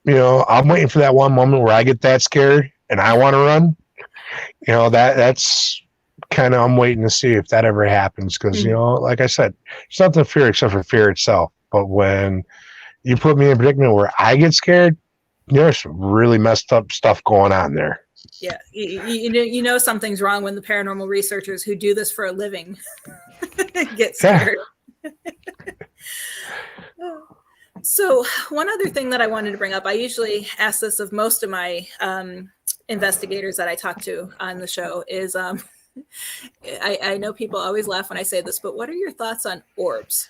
Speaker 3: I'm waiting for that one moment where I get that scared and I want to run. That's kind of, I'm waiting to see if that ever happens. Because, like I said, there's nothing to fear except for fear itself. But when you put me in a predicament where I get scared, there's some really messed up stuff going on there.
Speaker 2: Yeah. You know something's wrong when the paranormal researchers who do this for a living get scared. Yeah. So one other thing that I wanted to bring up, I usually ask this of most of my investigators that I talk to on the show is, I know people always laugh when I say this, but what are your thoughts on orbs?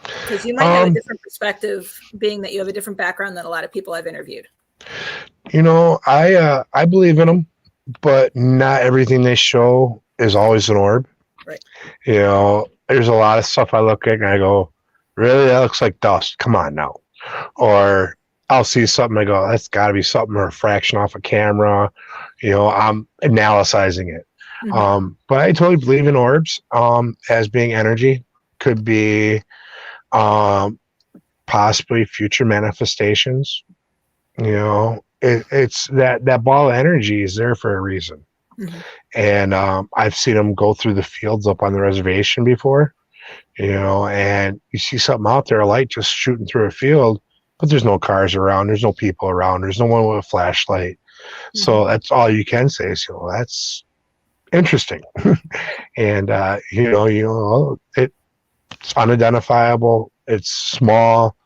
Speaker 2: Because you might have a different perspective, being that you have a different background than a lot of people I've interviewed.
Speaker 3: I believe in them, but not everything they show is always an orb.
Speaker 2: Right.
Speaker 3: There's a lot of stuff I look at and I go, really, that looks like dust. Come on now. Or I'll see something, I go, that's got to be something, or a fraction off a camera. I'm analyzing it.
Speaker 2: Mm-hmm.
Speaker 3: But I totally believe in orbs as being energy. Could be possibly future manifestations. It's that ball of energy is there for a reason. Mm-hmm. And I've seen them go through the fields up on the reservation before, and you see something out there, a light just shooting through a field, but there's no cars around, there's no people around, there's no one with a flashlight. Mm-hmm. So that's all you can say is, that's interesting. And it's unidentifiable, it's small,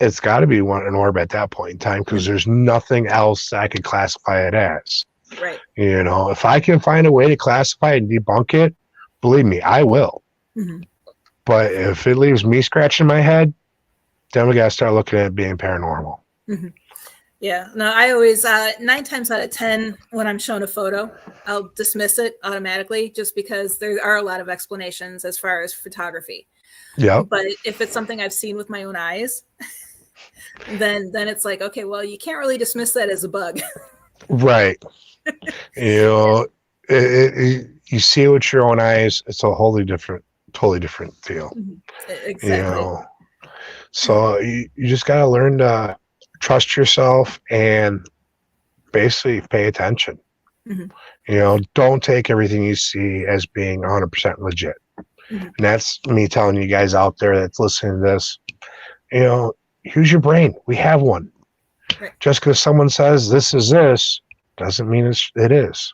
Speaker 3: it's got to be an orb at that point in time, because there's nothing else that I could classify it as.
Speaker 2: Right.
Speaker 3: If I can find a way to classify it and debunk it, believe me, I will.
Speaker 2: Mhm.
Speaker 3: But if it leaves me scratching my head, then we got to start looking at it being paranormal.
Speaker 2: Mhm. Yeah, no, I always 9 times out of 10 when I'm shown a photo, I'll dismiss it automatically just because there are a lot of explanations as far as photography.
Speaker 3: Yep.
Speaker 2: But if it's something I've seen with my own eyes, then it's like, okay, well, you can't really dismiss that as a bug.
Speaker 3: Right. You know, you see it with your own eyes. It's a totally different deal.
Speaker 2: Exactly.
Speaker 3: You know, so you just got to learn to trust yourself and basically pay attention.
Speaker 2: Mhm.
Speaker 3: You know, don't take everything you see as being 100% legit.
Speaker 2: Mhm.
Speaker 3: And that's me telling you guys out there that's listening to this, you know, use your brain. We have one.
Speaker 2: Right.
Speaker 3: Just because someone says this is this doesn't mean it is.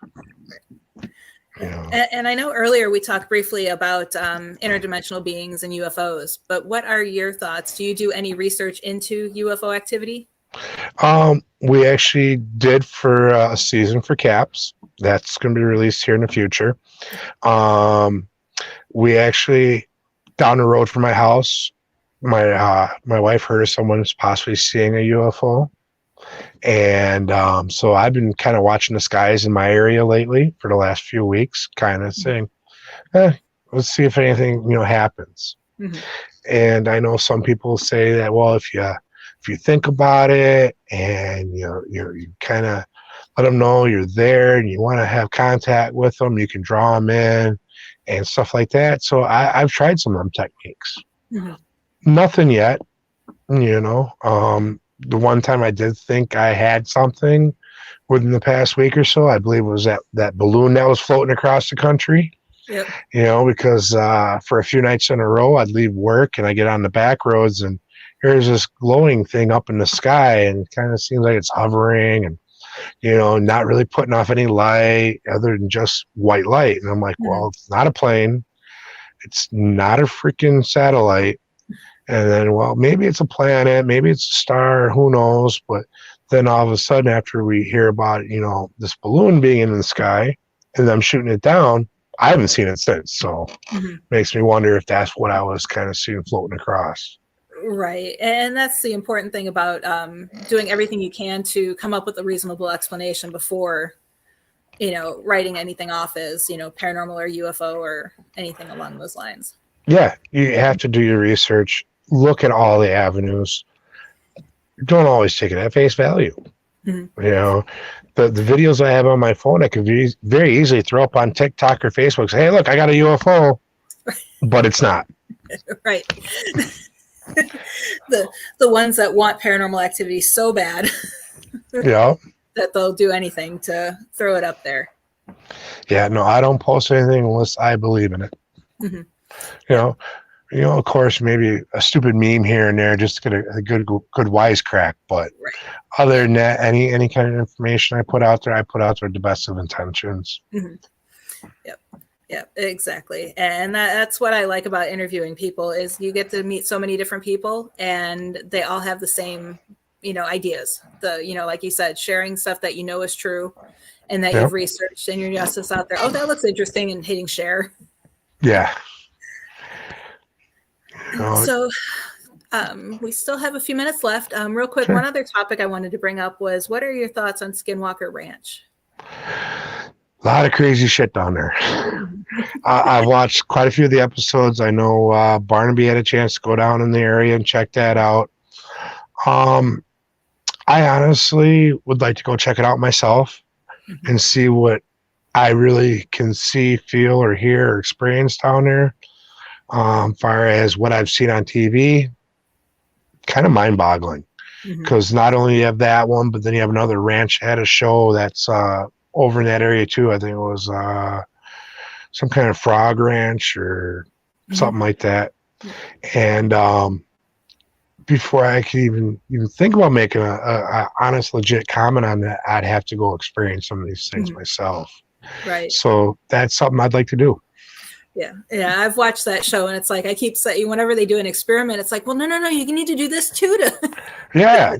Speaker 3: You know.
Speaker 2: And I know earlier we talked briefly about interdimensional beings and UFOs, but what are your thoughts? Do you do any research into UFO activity?
Speaker 3: We actually did for a season for Caps. That's going to be released here in the future. We actually, down the road from my house, my wife heard of someone who's possibly seeing a UFO. And so I've been kind of watching the skies in my area lately for the last few weeks, kind of saying, let's see if anything, happens.
Speaker 2: Mm-hmm.
Speaker 3: And I know some people say that, well, if you think about it and you kind of let them know you're there and you want to have contact with them, you can draw them in and stuff like that. So I've tried some of them techniques.
Speaker 2: Mm-hmm.
Speaker 3: Nothing yet, the one time I did think I had something within the past week or so, I believe it was that balloon that was floating across the country.
Speaker 2: Yep.
Speaker 3: Because for a few nights in a row, I'd leave work and I get on the back roads and there's this glowing thing up in the sky and it kind of seems like it's hovering and, not really putting off any light other than just white light. And I'm like, well, it's not a plane. It's not a freaking satellite. And then, well, maybe it's a planet, maybe it's a star, who knows? But then all of a sudden, after we hear about, this balloon being in the sky and them shooting it down, I haven't seen it since. So makes me wonder if that's what I was kind of seeing floating across.
Speaker 2: Right. And that's the important thing about doing everything you can to come up with a reasonable explanation before, writing anything off as, paranormal or UFO or anything along those lines.
Speaker 3: Yeah, you have to do your research. Look at all the avenues. Don't always take it at face value.
Speaker 2: Mm-hmm.
Speaker 3: The videos I have on my phone, I could very easily throw up on TikTok or Facebook. Say, hey, look, I got a UFO, but it's not.
Speaker 2: Right. the ones that want paranormal activity so bad,
Speaker 3: that
Speaker 2: they'll do anything to throw it up there.
Speaker 3: Yeah, no, I don't post anything unless I believe in it.
Speaker 2: Mm-hmm.
Speaker 3: Of course, maybe a stupid meme here and there just to get a good wisecrack. But other than that, any kind of information I put out there with the best of intentions.
Speaker 2: Mm-hmm. Yep, exactly. And that's what I like about interviewing people is you get to meet so many different people and they all have the same, ideas. Like you said, sharing stuff that is true and that you've researched and you're just out there. Oh, that looks interesting, and hitting share.
Speaker 3: Yeah.
Speaker 2: So we still have a few minutes left. Real quick, one other topic I wanted to bring up was, what are your thoughts on Skinwalker Ranch?
Speaker 3: A lot of crazy shit down there. I've watched quite a few of the episodes. I know Barnaby had a chance to go down in the area and check that out. I honestly would like to go check it out myself and see what I really can see, feel, or hear or experience down there. Far as what I've seen on TV, kind of mind-boggling. Because not only you have that one, but then you have another ranch had a show that's over in that area too. I think it was some kind of frog ranch or something like that. And before I could even think about making a honest, legit comment on that, I'd have to go experience some of these things myself.
Speaker 2: Right.
Speaker 3: So that's something I'd like to do.
Speaker 2: Yeah, I've watched that show, and it's like I keep saying, whenever they do an experiment, it's like, well, no, you need to do this too.
Speaker 3: Yeah,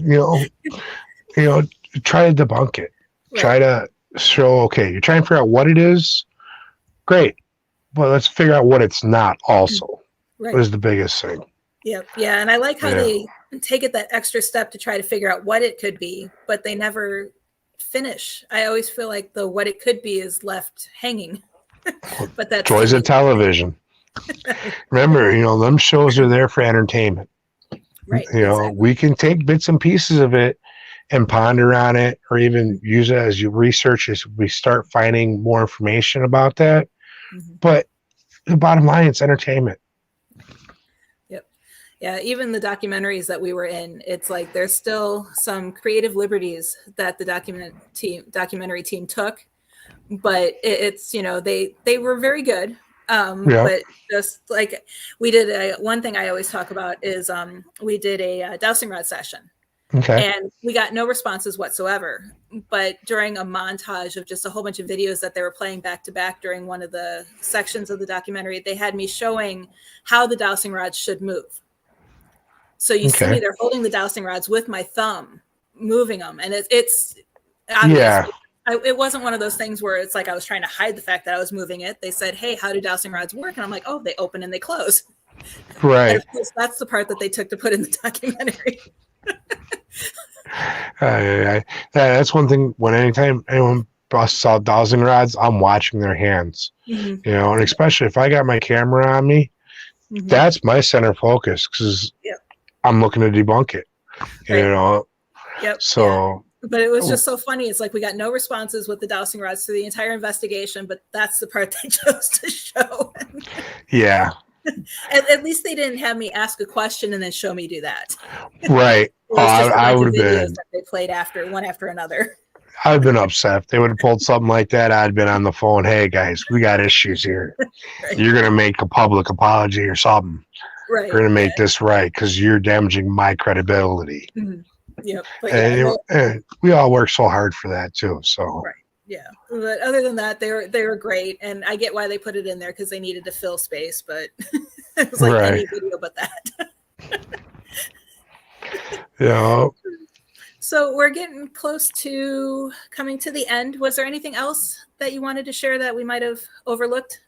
Speaker 3: try to debunk it. Right. Try to show, okay, you're trying to figure out what it is. Great. but let's figure out what it's not also.
Speaker 2: Right.
Speaker 3: Was the biggest thing.
Speaker 2: Yep. Yeah. And I like how
Speaker 3: Yeah.
Speaker 2: they take it that extra step to try to figure out what it could be, but they never finish. I always feel like the what it could be is left hanging. But that's
Speaker 3: Joys of television. Remember, them shows are there for entertainment.
Speaker 2: right.
Speaker 3: Exactly. We can take bits and pieces of it and ponder on it, or even use it as you research as we start finding more information about that.
Speaker 2: Mhm.
Speaker 3: But the bottom line, it's entertainment.
Speaker 2: Yep. Yeah. Even the documentaries that we were in, it's like there's still some creative liberties that the documentary team took, but it's they were very good. But just like we did one thing I always talk about is we did a dowsing rod session.
Speaker 3: Okay.
Speaker 2: And we got no responses whatsoever. But during a montage of just a whole bunch of videos that they were playing back to back during one of the sections of the documentary, they had me showing how the dowsing rods should move. So you see me there holding the dowsing rods with my thumb, moving them. And it's obvious. It wasn't one of those things where it's like I was trying to hide the fact that I was moving it. They said, hey, how do dowsing rods work? And I'm like, oh, they open and they close.
Speaker 3: Right.
Speaker 2: And of course, that's the part that they took to put in the documentary.
Speaker 3: That's one thing. When anytime anyone busts out dowsing rods, I'm watching their hands.
Speaker 2: Mm-hmm.
Speaker 3: And especially if I got my camera on me,
Speaker 2: Mm-hmm.
Speaker 3: that's my center focus, because I'm looking to debunk it.
Speaker 2: Right. Yep.
Speaker 3: So.
Speaker 2: Yeah. But it was just so funny. It's like we got no responses with the dowsing rods through the entire investigation, but that's the part they chose to show.
Speaker 3: Yeah.
Speaker 2: At least they didn't have me ask a question and then show me do that.
Speaker 3: Right. I would have been.
Speaker 2: That they played one after another.
Speaker 3: I've been upset. If they would have pulled something like that, I'd been on the phone. Hey guys, we got issues here.
Speaker 2: Right.
Speaker 3: You're gonna make a public apology or something.
Speaker 2: Right.
Speaker 3: You're gonna make this right, because you're damaging my credibility.
Speaker 2: Mm-hmm. Yep. But
Speaker 3: and we all work so hard for that too. So.
Speaker 2: Right. Yeah. But other than that, they were great, and I get why they put it in there, because they needed to fill space. But it was like any video but that.
Speaker 3: Yeah.
Speaker 2: So we're getting close to coming to the end. Was there anything else that you wanted to share that we might have overlooked?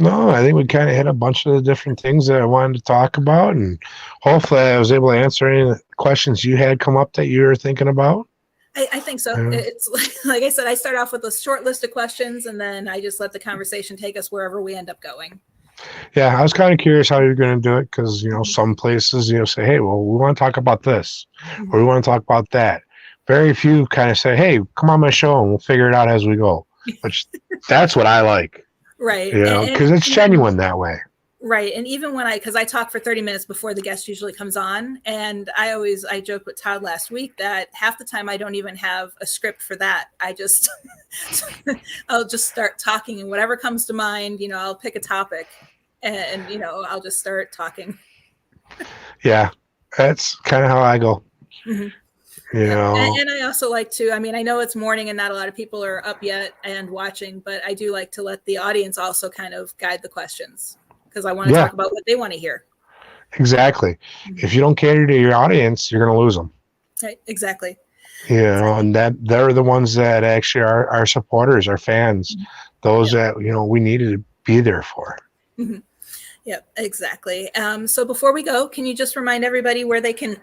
Speaker 3: No, I think we kind of hit a bunch of the different things that I wanted to talk about, and hopefully I was able to answer any of the questions you had come up that you were thinking about.
Speaker 2: I think so. Yeah. It's like I said, I start off with a short list of questions, and then I just let the conversation take us wherever we end up going.
Speaker 3: Yeah, I was kind of curious how you're going to do it, because, some places, say, hey, well, we want to talk about this, or we want to talk about that. Very few kind of say, hey, come on my show and we'll figure it out as we go, which that's what I like.
Speaker 2: Right.
Speaker 3: Because it's genuine that way.
Speaker 2: Right. And even because I talk for 30 minutes before the guest usually comes on, and I joked with Todd last week that half the time I don't even have a script for that. I just, I'll just start talking, and whatever comes to mind, I'll pick a topic and I'll just start talking.
Speaker 3: Yeah. That's kind of how I go.
Speaker 2: Mm-hmm. And I also like to, I know it's morning and not a lot of people are up yet and watching, but I do like to let the audience also kind of guide the questions, because I want to talk about what they want to hear.
Speaker 3: Exactly. If you don't cater to your audience, you're going to lose them.
Speaker 2: Right. Exactly.
Speaker 3: And they're the ones that actually are our supporters, our fans, those that, we needed to be there for.
Speaker 2: Mm-hmm. Yep, exactly. So before we go, can you just remind everybody where they can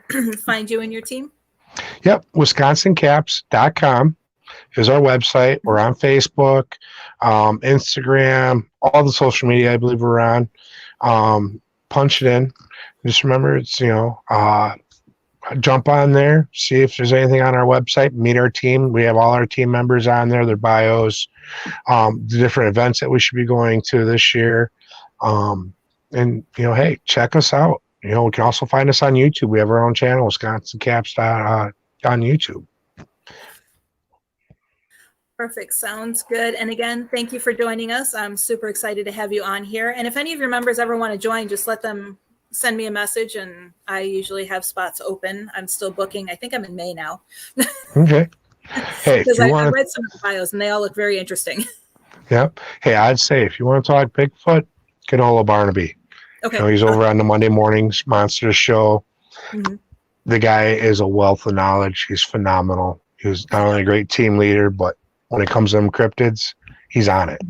Speaker 2: find you and your team?
Speaker 3: Yep. WisconsinCaps.com is our website. We're on Facebook, Instagram, all the social media I believe we're on. Punch it in. Just remember, it's, jump on there, see if there's anything on our website, meet our team. We have all our team members on there, their bios, the different events that we should be going to this year. And, hey, check us out. We can also find us on YouTube. We have our own channel, Wisconsin Caps on YouTube.
Speaker 2: Perfect. Sounds good. And again, thank you for joining us. I'm super excited to have you on here. And if any of your members ever want to join, just let them send me a message, and I usually have spots open. I'm still booking. I think I'm in May now.
Speaker 3: Okay. Hey,
Speaker 2: because I read some of the bios and they all look very interesting.
Speaker 3: Yep. Hey, I'd say if you want to talk Bigfoot, get hold of Barnaby.
Speaker 2: Okay.
Speaker 3: He's over on the Monday mornings Monster Show. Mm-hmm. The guy is a wealth of knowledge. He's phenomenal. He's not only a great team leader, but when it comes to them cryptids, he's on it.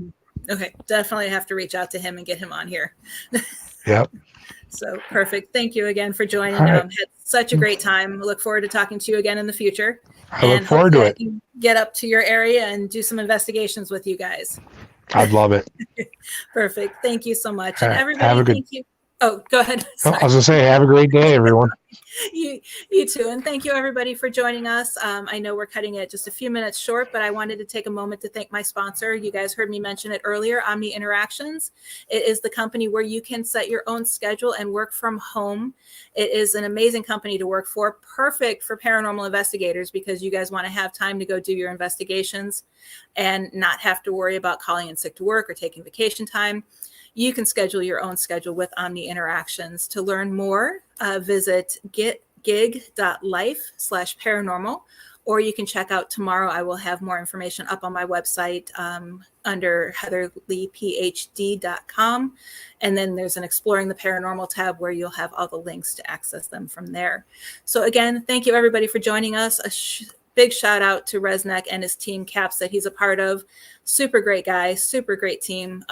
Speaker 2: Okay, definitely have to reach out to him and get him on here.
Speaker 3: Yep.
Speaker 2: So perfect. Thank you again for joining.
Speaker 3: All right.
Speaker 2: Had such a great time. Look forward to talking to you again in the future.
Speaker 3: I look forward to
Speaker 2: hopefully
Speaker 3: it.
Speaker 2: I can get up to your area and do some investigations with you guys.
Speaker 3: I'd love it.
Speaker 2: Perfect. Thank you so much.
Speaker 3: All
Speaker 2: And
Speaker 3: right,
Speaker 2: everybody,
Speaker 3: have a good-
Speaker 2: thank you. Oh, go ahead.
Speaker 3: I was gonna say, have a great day, everyone.
Speaker 2: You too. And thank you everybody for joining us. I know we're cutting it just a few minutes short, but I wanted to take a moment to thank my sponsor. You guys heard me mention it earlier, Omni Interactions. It is the company where you can set your own schedule and work from home. It is an amazing company to work for, perfect for paranormal investigators because you guys want to have time to go do your investigations and not have to worry about calling in sick to work or taking vacation time. You can schedule your own schedule with Omni Interactions. To learn more, visit gig.life/paranormal, or you can check out tomorrow. I will have more information up on my website under heatherleighphd.com. And then there's an Exploring the Paranormal tab where you'll have all the links to access them from there. So again, thank you everybody for joining us. Big shout out to RezNeck and his team Caps that he's a part of. Super great guy, super great team.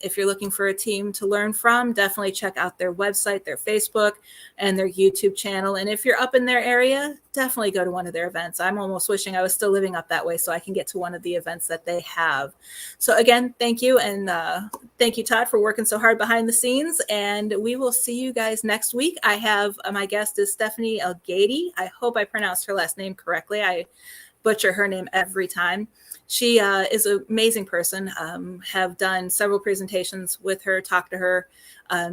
Speaker 2: If you're looking for a team to learn from, definitely check out their website, their Facebook, and their YouTube channel. And if you're up in their area, definitely go to one of their events. I'm almost wishing I was still living up that way so I can get to one of the events that they have. So again, thank you. And thank you, Todd, for working so hard behind the scenes. And we will see you guys next week. I have my guest is Stephanie Elgady. I hope I pronounced her last name correctly. I butcher her name every time. She is an amazing person. Have done several presentations with her, talked to her,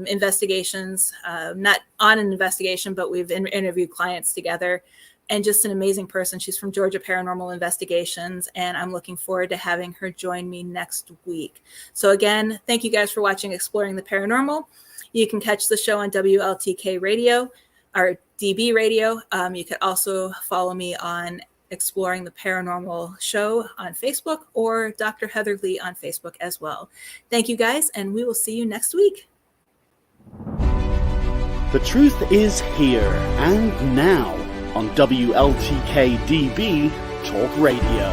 Speaker 2: investigations, not on an investigation, but we've interviewed clients together, and just an amazing person. She's from Georgia Paranormal Investigations, and I'm looking forward to having her join me next week. So again, thank you guys for watching Exploring the Paranormal. You can catch the show on WLTK Radio, or DB Radio. You could also follow me on Exploring the Paranormal Show on Facebook, or Dr. Heather Leigh on Facebook as well. Thank you guys, and we will see you next week.
Speaker 8: The truth is here and now on WLTK DB Talk Radio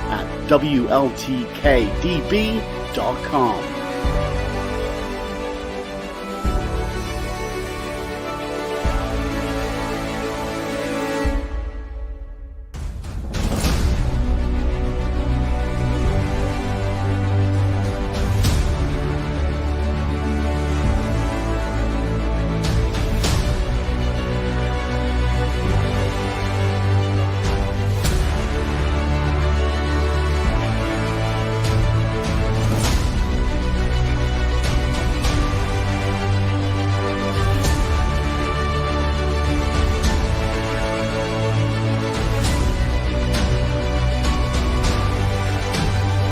Speaker 8: at WLTKDB.com.